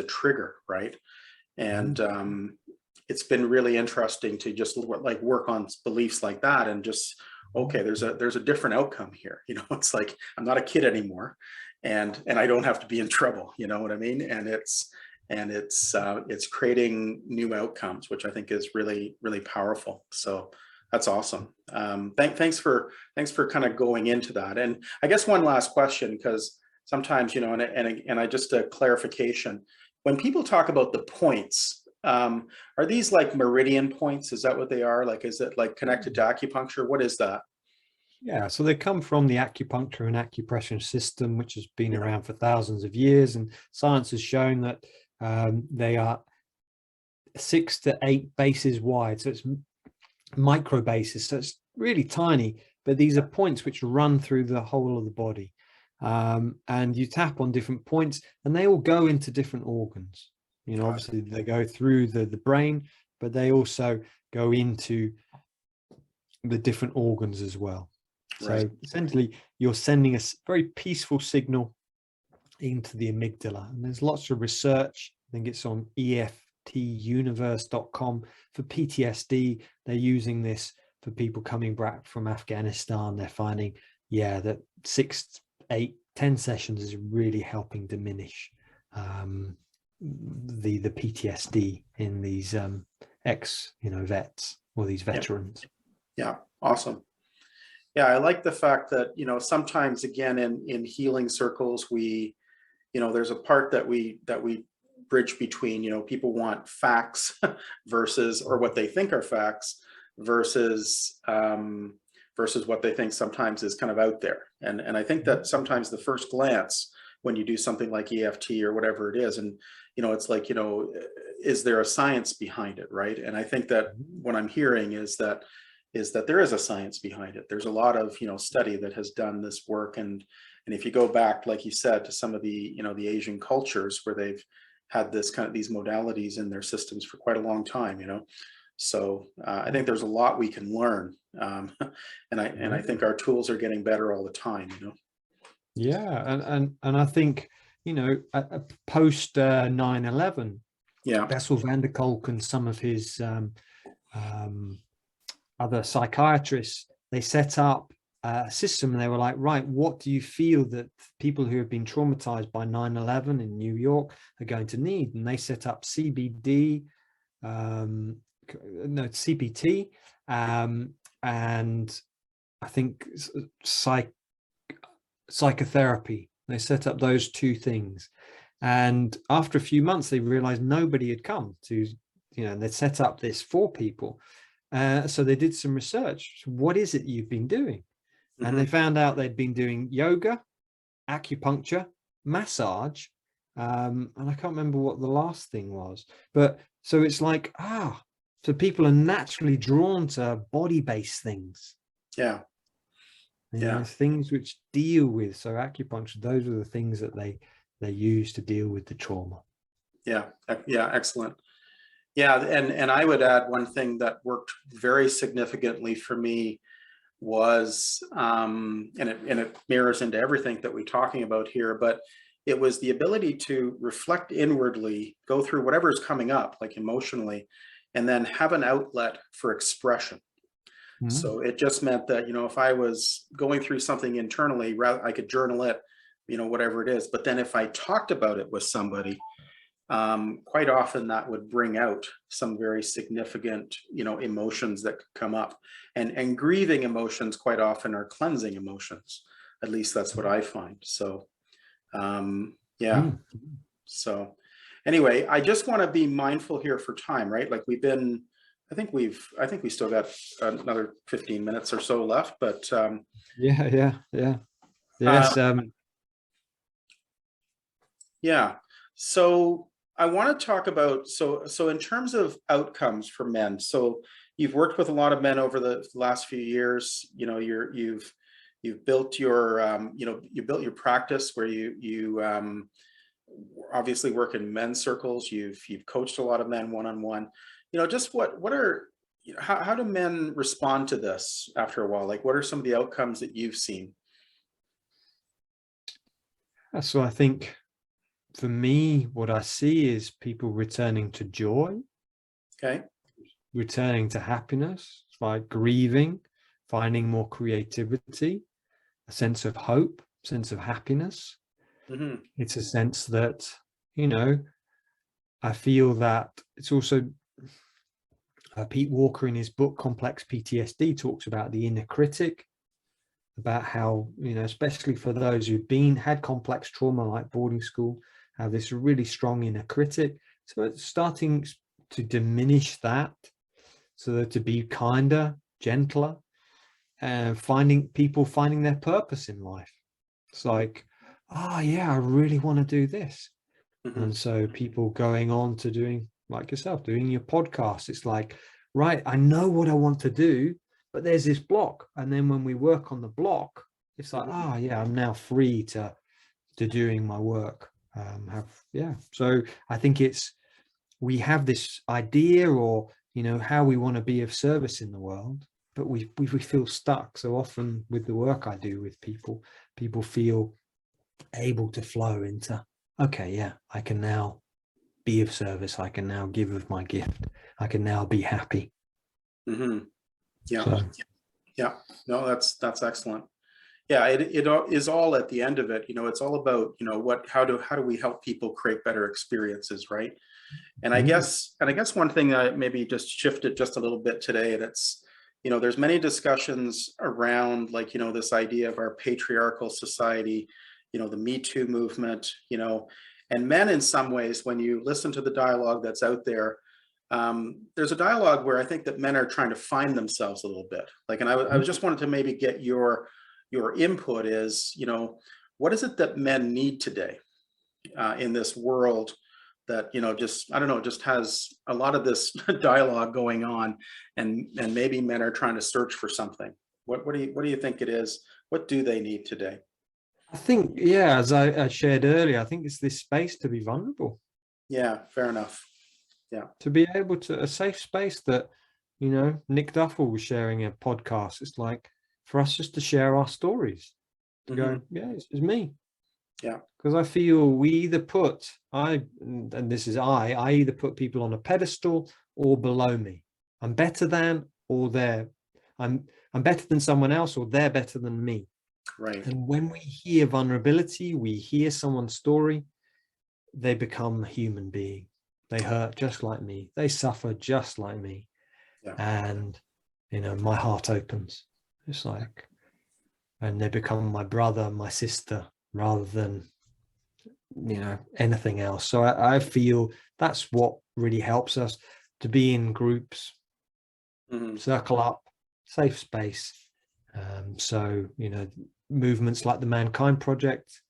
trigger, right? And it's been really interesting to just like work on beliefs like that, and just, okay, there's a different outcome here. It's like, I'm not a kid anymore, and I don't have to be in trouble. You know what I mean? And it's creating new outcomes, which I think is really, really powerful. So that's awesome. Thanks for kind of going into that. And I guess one last question, because sometimes, and I just a clarification, when people talk about the points, are these like meridian points? Is that what they are? Like, is it like connected to acupuncture? What is that? Yeah, so they come from the acupuncture and acupressure system, which has been Yeah. around for thousands of years, and science has shown that they are 6 to 8 bases wide, so it's micro bases, so it's really tiny, but these are points which run through the whole of the body, and you tap on different points, and they all go into different organs. Obviously they go through the brain, but they also go into the different organs as well. Right. So essentially you're sending a very peaceful signal into the amygdala, and there's lots of research. I think it's on EFTuniverse.com for PTSD. They're using this for people coming back from Afghanistan. They're finding, yeah, that 6, 8, 10 sessions is really helping diminish the PTSD in these vets, or these veterans. Yeah. Awesome. Yeah, I like the fact that, sometimes, again, in healing circles, we, there's a part that we bridge between, people want facts versus, or what they think are facts, versus what they think sometimes is kind of out there. And I think that sometimes the first glance, when you do something like EFT or whatever it is, and it's like, is there a science behind it, right? And I think that what I'm hearing is that there is a science behind it. There's a lot of study that has done this work, and if you go back, like you said, to some of the the Asian cultures where they've had this kind of these modalities in their systems for quite a long time, so I think there's a lot we can learn, and I think our tools are getting better all the time. Yeah, and I think post 9/11, Yeah. Bessel van der Kolk and some of his other psychiatrists, they set up a system, and they were like, right, what do you feel that people who have been traumatized by 9/11 in New York are going to need? And they set up CBD, CBT, and I think psychotherapy. They set up those two things, and after a few months they realized nobody had come to, they set up this for people. So they did some research. What is it you've been doing? And they found out they'd been doing yoga, acupuncture, massage, and I can't remember what the last thing was. But so it's like, so people are naturally drawn to body-based things. Yeah. Yeah. Things which deal with, so acupuncture, those are the things that they use to deal with the trauma. Yeah. Yeah. Excellent. Yeah, and I would add one thing that worked very significantly for me was, and it mirrors into everything that we're talking about here, but it was the ability to reflect inwardly, go through whatever's coming up, like emotionally, and then have an outlet for expression. So it just meant that, if I was going through something internally, I could journal it, whatever it is. But then if I talked about it with somebody, quite often that would bring out some very significant, emotions that could come up, and grieving emotions quite often are cleansing emotions. At least that's what I find. So, yeah. So anyway, I just want to be mindful here for time, right? Like I think we still got another 15 minutes or so left, but, yeah. Yes. Yeah. So I want to talk about, so in terms of outcomes for men, so you've worked with a lot of men over the last few years. You've built your you built your practice where you obviously work in men's circles. You've coached a lot of men one-on-one. Just what are, how do men respond to this after a while? Like, what are some of the outcomes that you've seen? So I think for me, what I see is people returning to joy. Okay. returning to happiness. It's like grieving, finding more creativity, a sense of hope, sense of happiness. Mm-hmm. It's a sense that, you know, I feel that it's also Pete Walker in his book Complex PTSD talks about the inner critic, about how, you know, especially for those who've had complex trauma like boarding school, have this really strong inner critic. So it's starting to diminish that, so that to be kinder, gentler, and finding their purpose in life. It's like, oh yeah, I really want to do this. Mm-hmm. And so people going on to doing, like yourself, doing your podcast, it's like, right, I know what I want to do, but there's this block. And then when we work on the block, it's like, oh yeah, I'm now free to doing my work. So I think we have this idea, or, you know, how we want to be of service in the world, but we feel stuck. So often with the work I do with people feel able to flow into, okay, yeah, I can now be of service. I can now give of my gift. I can now be happy. Mm-hmm. Yeah. So, yeah. No, that's excellent. Yeah, it is all at the end of it. You know, it's all about, you know, how do we help people create better experiences, right? And I guess one thing that I maybe just shifted just a little bit today, that's, you know, there's many discussions around, like, you know, this idea of our patriarchal society, you know, the Me Too movement, you know, and men in some ways, when you listen to the dialogue that's out there, there's a dialogue where I think that men are trying to find themselves a little bit. Like, and I was just wanted to maybe get your input is, you know, what is it that men need today in this world that, you know, just, I don't know, just has a lot of this dialogue going on, and maybe men are trying to search for something. What do you think it is? What do they need today? I think, yeah, as I shared earlier, I think it's this space to be vulnerable. Yeah, fair enough. Yeah. To be able to, a safe space that, you know, Nick Duffel was sharing a podcast. It's like for us just to share our stories, to go, yeah, it's me. Yeah. Because I feel we either put, and this is I either put people on a pedestal or below me. I'm better than, or I'm better than someone else, or they're better than me. Right. And when we hear vulnerability, we hear someone's story, they become a human being. They hurt just like me. They suffer just like me. Yeah. And, you know, my heart opens. It's like, and they become my brother, my sister, rather than, you know, anything else. So I feel that's what really helps us to be in groups, circle up, safe space. So, you know, movements like the Mankind Project,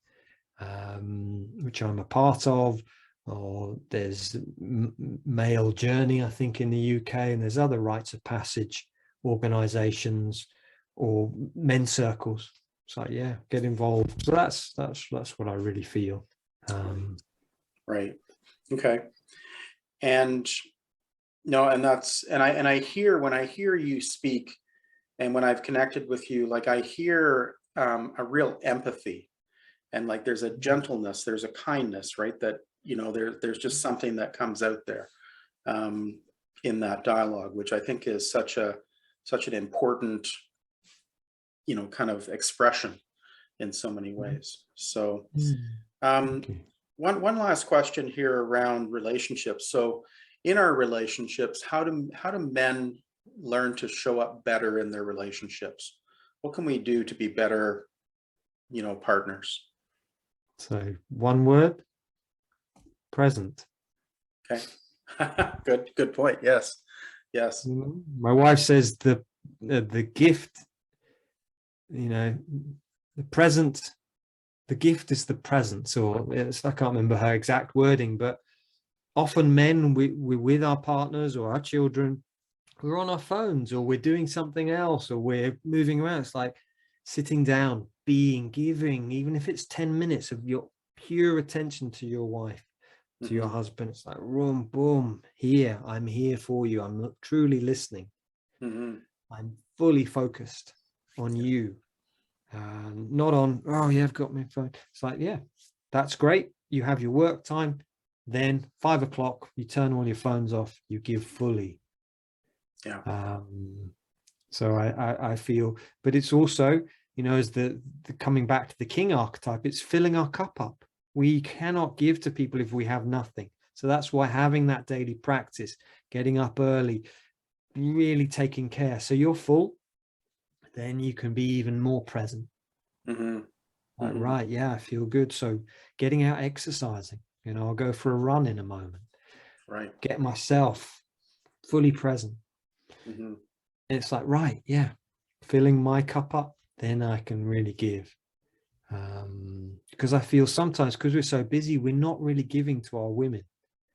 which I'm a part of, or there's Male Journey, I think, in the UK, and there's other rites of passage organizations or men's circles. It's like, yeah, get involved. So that's what I really feel. Right. Okay. And no, and that's, and I hear, when I hear you speak, and when I've connected with you, like, I hear a real empathy, and like there's a gentleness, there's a kindness, right? That, you know, there's just something that comes out there in that dialogue, which I think is such an important, you know, kind of expression in so many ways. So one last question here around relationships. So in our relationships, how do men learn to show up better in their relationships? What can we do to be better, you know, partners? So one word: present. Okay. Good point. Yes. My wife says the gift, you know, the present, the gift is the presence, or I can't remember her exact wording, but often men, we're with our partners or our children, we're on our phones, or we're doing something else, or we're moving around. It's like sitting down, being, giving, even if it's 10 minutes of your pure attention to your wife, to your husband. It's like, boom, boom, here, I'm here for you. I'm truly listening. I'm fully focused on you, not on, oh yeah, I've got my phone. It's like, yeah, that's great. You have your work time. Then 5 o'clock, you turn all your phones off, you give fully. Yeah. So I feel, but it's also, you know, as the coming back to the king archetype, it's filling our cup up. We cannot give to people if we have nothing. So that's why having that daily practice, getting up early, really taking care. So you're full, then you can be even more present. Mm-hmm. Like, Mm-hmm. right, yeah, I feel good. So getting out exercising, you know, I'll go for a run in a moment, Right. get myself fully present. Mm-hmm. It's like, right, yeah, filling my cup up, then I can really give. Because I feel sometimes, because we're so busy, we're not really giving to our women.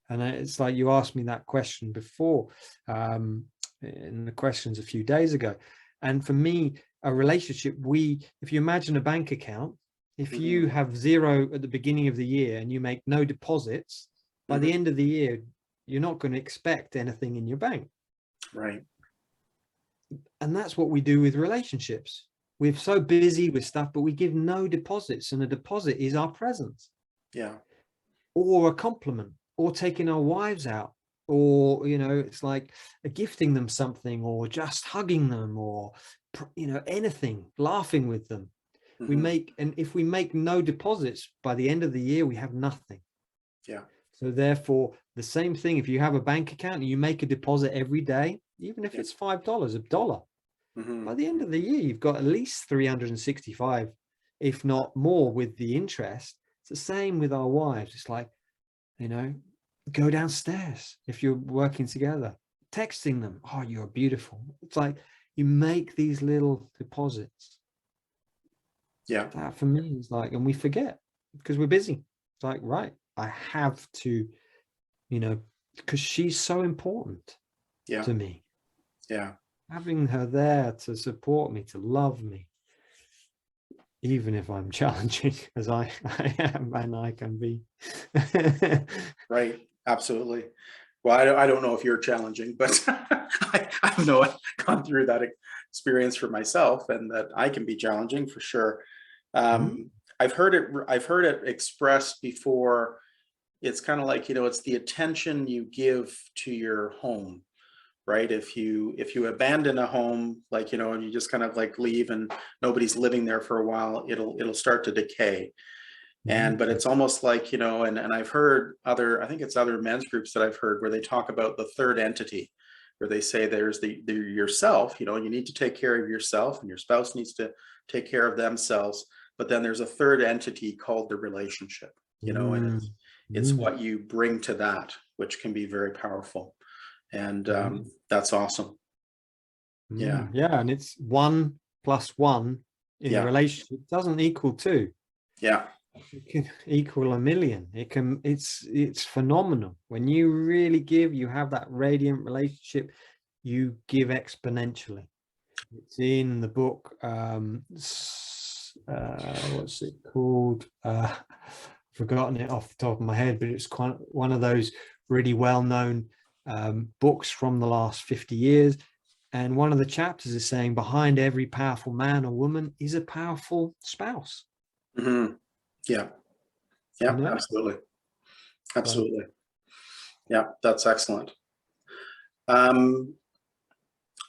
And it's like you asked me that question before, in the questions a few days ago. And for me, a relationship, if you imagine a bank account, if Mm-hmm. you have zero at the beginning of the year and you make no deposits, by the Mm-hmm. end of the year, you're not going to expect anything in your bank. Right. And that's what we do with relationships. We're so busy with stuff, but we give no deposits. And a deposit is our presence. Yeah. Or a compliment, or taking our wives out, or, you know, it's like gifting them something, or just hugging them, or, you know, anything, laughing with them. Mm-hmm. And if we make no deposits, by the end of the year, we have nothing. Yeah. So therefore, the same thing, if you have a bank account and you make a deposit every day, even if Yeah. it's $5, a dollar, Mm-hmm. by the end of the year, you've got at least 365, if not more, with the interest. It's the same with our wives. It's like, you know, go downstairs if you're working together, texting them, oh, you're beautiful. It's like you make these little deposits. Yeah. That for me is like, and we forget because we're busy. It's like, right, I have to, you know, because she's so important Yeah. to me. Yeah. Having her there to support me, to love me, even if I'm challenging as I am and I can be. Right. Absolutely. Well, I don't know if you're challenging, but I know I've gone through that experience for myself, and that I can be challenging for sure. Mm, I've heard it. I've heard it expressed before. It's kind of like, you know, it's the attention you give to your home, right? If you abandon a home, like, you know, and you just kind of like leave and nobody's living there for a while, it'll start to decay. And but mm, it's almost like, you know, and I've heard I think it's other men's groups that I've heard where they talk about the third entity, where they say there's the yourself, you know, you need to take care of yourself, and your spouse needs to take care of themselves, but then there's a third entity called the relationship, you know, and mm, it's mm, what you bring to that, which can be very powerful. And mm. that's awesome. Yeah. Yeah, and it's 1 + 1 in a Yeah. relationship doesn't equal 2. Yeah. It can equal a million. It's phenomenal. When you really give, you have that radiant relationship, you give exponentially. It's in the book, what's it called? Forgotten it off the top of my head, but it's quite one of those really well-known books from the last 50 years. And one of the chapters is saying behind every powerful man or woman is a powerful spouse, Hmm. Yeah. you Yeah. know? Absolutely. So, Absolutely. Yeah. That's excellent. Um,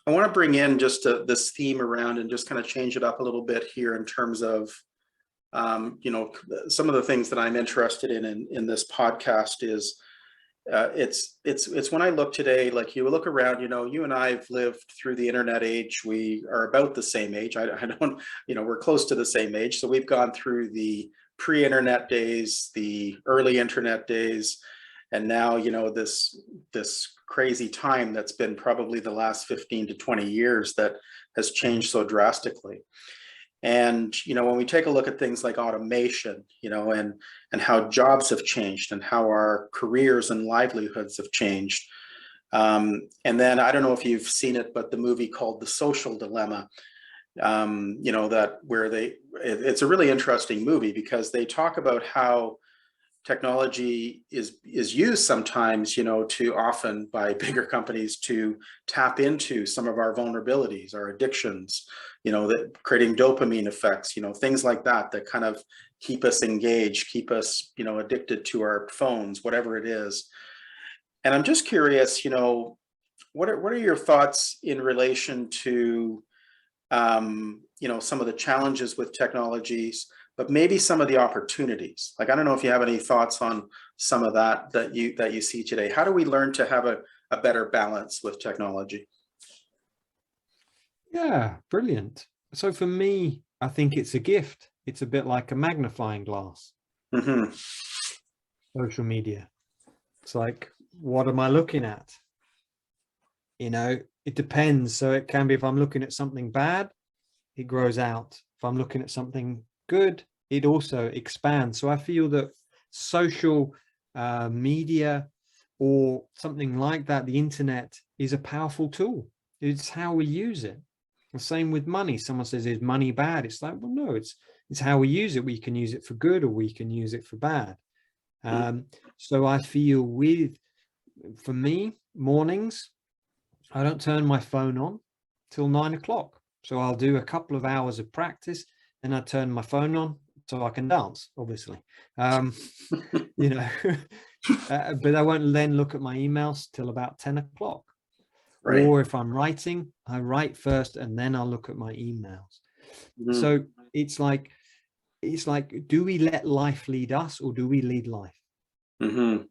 I want to bring in just this theme around and just kind of change it up a little bit here in terms of, you know, some of the things that I'm interested in this podcast is, it's when I look today, like you look around, you know, you and I have lived through the internet age. We are about the same age. I don't, you know, we're close to the same age. So we've gone through the pre-internet days, the early internet days, and now, you know, this crazy time that's been probably the last 15 to 20 years that has changed so drastically. And, you know, when we take a look at things like automation, you know, and how jobs have changed and how our careers and livelihoods have changed. And then I don't know if you've seen it, but the movie called The Social Dilemma, you know, that where it's a really interesting movie because they talk about how technology is used sometimes, you know, to often by bigger companies to tap into some of our vulnerabilities, our addictions, you know, that creating dopamine effects, you know, things like that that kind of keep us engaged, keep us, you know, addicted to our phones, whatever it is. And I'm just curious, you know, what are your thoughts in relation to some of the challenges with technologies, but maybe some of the opportunities? Like, I don't know if you have any thoughts on some of that you see today. How do we learn to have a better balance with technology? Yeah, brilliant. So for me, I think it's a gift. It's a bit like a magnifying glass, Hmm. social media. It's like, what am I looking at? It depends. So it can be, if I'm looking at something bad, it grows out. If I'm looking at something good, it also expands. So I feel that social media or something like that, the internet, is a powerful tool. It's how we use it. The same with money. Someone says, is money bad? It's like, well, no, it's how we use it. We can use it for good, or we can use it for bad. So I feel for me, mornings, I don't turn my phone on till 9 o'clock. So I'll do a couple of hours of practice, then I turn my phone on so I can dance, obviously. you know, but I won't then look at my emails till about 10 o'clock. Right. Or if I'm writing, I write first and then I'll look at my emails. Mm-hmm. So it's like, do we let life lead us, or do we lead life? Mm-hmm.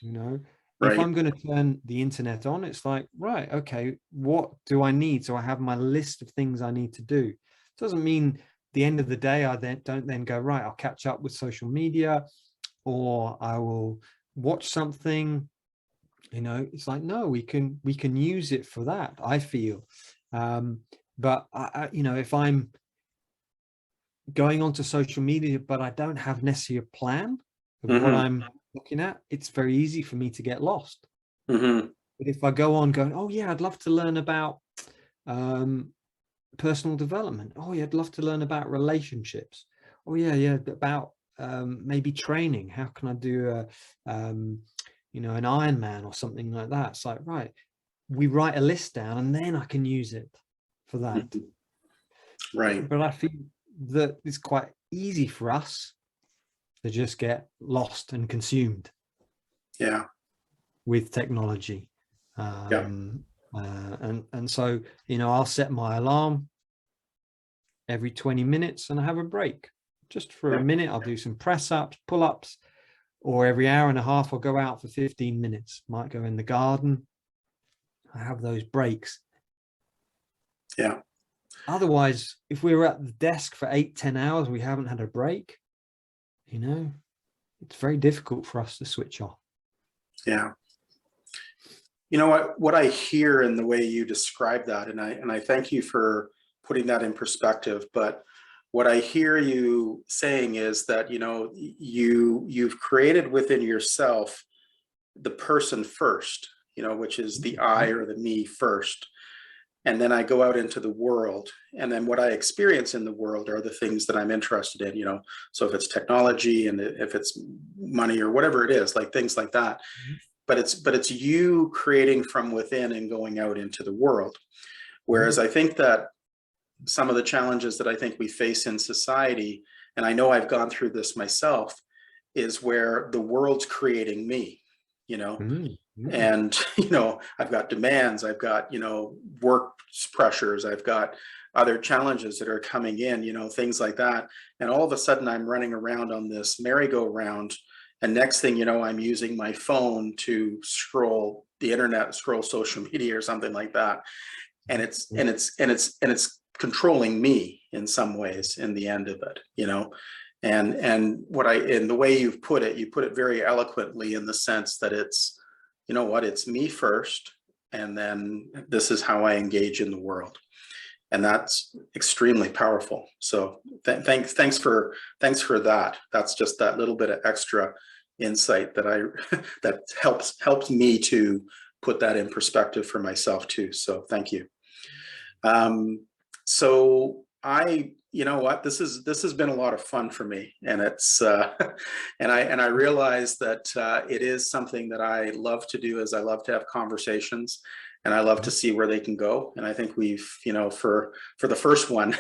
If Right. I'm going to turn the internet on, it's like, right, okay, what do I need? So I have my list of things I need to do. Doesn't mean the end of the day I don't then go, right, I'll catch up with social media, or I will watch something. It's like, no, we can use it for that, I feel. But if I'm going onto social media but I don't have necessarily a plan of what Mm-hmm. I'm looking at, it's very easy for me to get lost. Mm-hmm. But if I go on going, oh yeah, I'd love to learn about personal development. Oh yeah, I'd love to learn about relationships. Oh yeah, about maybe training. How can I do an Ironman or something like that? It's like, right, we write a list down and then I can use it for that. Mm-hmm. Right. But I feel that it's quite easy for us to just get lost and consumed. Yeah. With technology. Yeah. And so, I'll set my alarm every 20 minutes and I have a break. Just for a Yeah. minute, I'll do some press ups, pull ups, or every hour and a half, I'll go out for 15 minutes. Might go in the garden. I have those breaks. Yeah. Otherwise, if we were at the desk for 8-10 hours, we haven't had a break, it's very difficult for us to switch off. Yeah. What I hear in the way you describe that, and I thank you for putting that in perspective, but what I hear you saying is that, you've created within yourself the person first, which is the I or the me first. And then I go out into the world, and then what I experience in the world are the things that I'm interested in. So if it's technology, and if it's money, or whatever it is, like things like that. But it's you creating from within and going out into the world. Whereas I think that some of the challenges that I think we face in society, and I know I've gone through this myself, is where the world's creating me. And I've got demands, I've got work pressures, I've got other challenges that are coming in, things like that. And all of a sudden I'm running around on this merry-go-round, and next thing you know, I'm using my phone to scroll the internet, scroll social media or something like that. And it's controlling me in some ways in the end of it. And in the way you put it very eloquently, in the sense that it's, it's me first, and then this is how I engage in the world. And that's extremely powerful. So thanks for that. That's just that little bit of extra insight that helps me to put that in perspective for myself too. So thank you. So you know what, this has been a lot of fun for me, and it's and I realize that it is something that I love to do, as I love to have conversations, and I love to see where they can go. And I think we've, for the first one,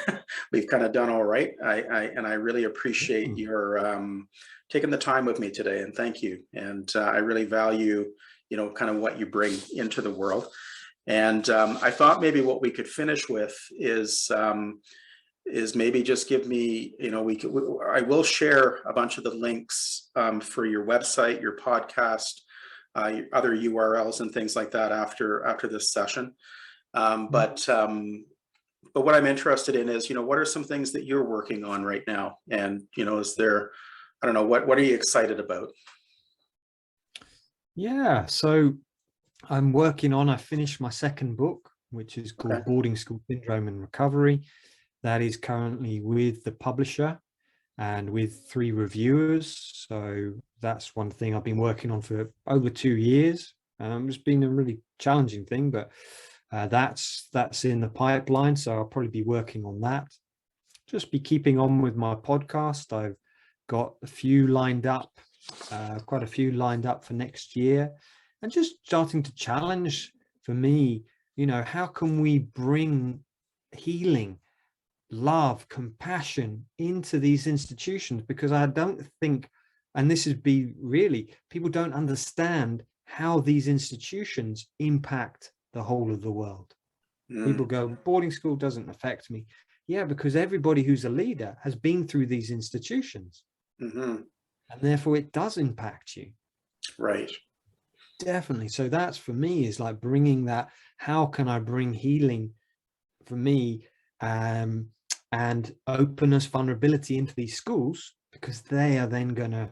we've kind of done all right. I really appreciate your taking the time with me today, and thank you. And I really value, kind of what you bring into the world. And I thought maybe what we could finish with is maybe just give me, I will share a bunch of the links for your website, your podcast, your other URLs and things like that after this session. But what I'm interested in is, what are some things that you're working on right now? And, is there, I don't know, what are you excited about? Yeah, so I finished my second book, which is called Boarding School Syndrome and Recovery. That is currently with the publisher and with 3 reviewers. So that's one thing I've been working on for over 2 years. It's been a really challenging thing, but that's in the pipeline. So I'll probably be working on that. Just be keeping on with my podcast. I've got a few lined up, quite a few lined up for next year, and just starting to challenge for me, how can we bring healing, love, compassion into these institutions? Because I don't think, and this is people don't understand how these institutions impact the whole of the world. People go, boarding school doesn't affect me. Yeah, because everybody who's a leader has been through these institutions. And therefore it does impact you. Right. Definitely. So that's, for me, is like bringing that, how can I bring healing for me, and openness, vulnerability into these schools, because they are then going to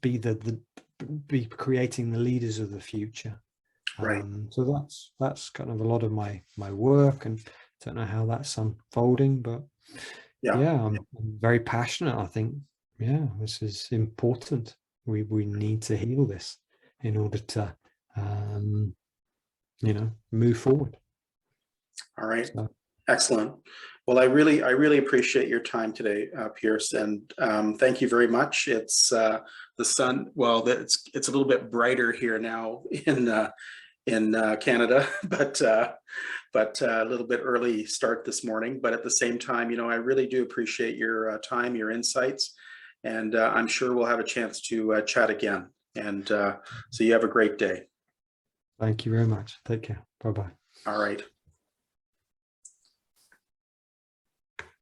be creating the leaders of the future. Right. So that's kind of a lot of my work, and I don't know how that's unfolding, but I'm very passionate. I think, this is important. We need to heal this in order to, move forward. All right. So. Excellent. Well, I really appreciate your time today, Piers, and thank you very much. It's the sun. Well, it's a little bit brighter here now in Canada, but a little bit early start this morning. But at the same time, I really do appreciate your time, your insights, and I'm sure we'll have a chance to chat again. And so you have a great day. Thank you very much. Take care. Bye-bye. All right.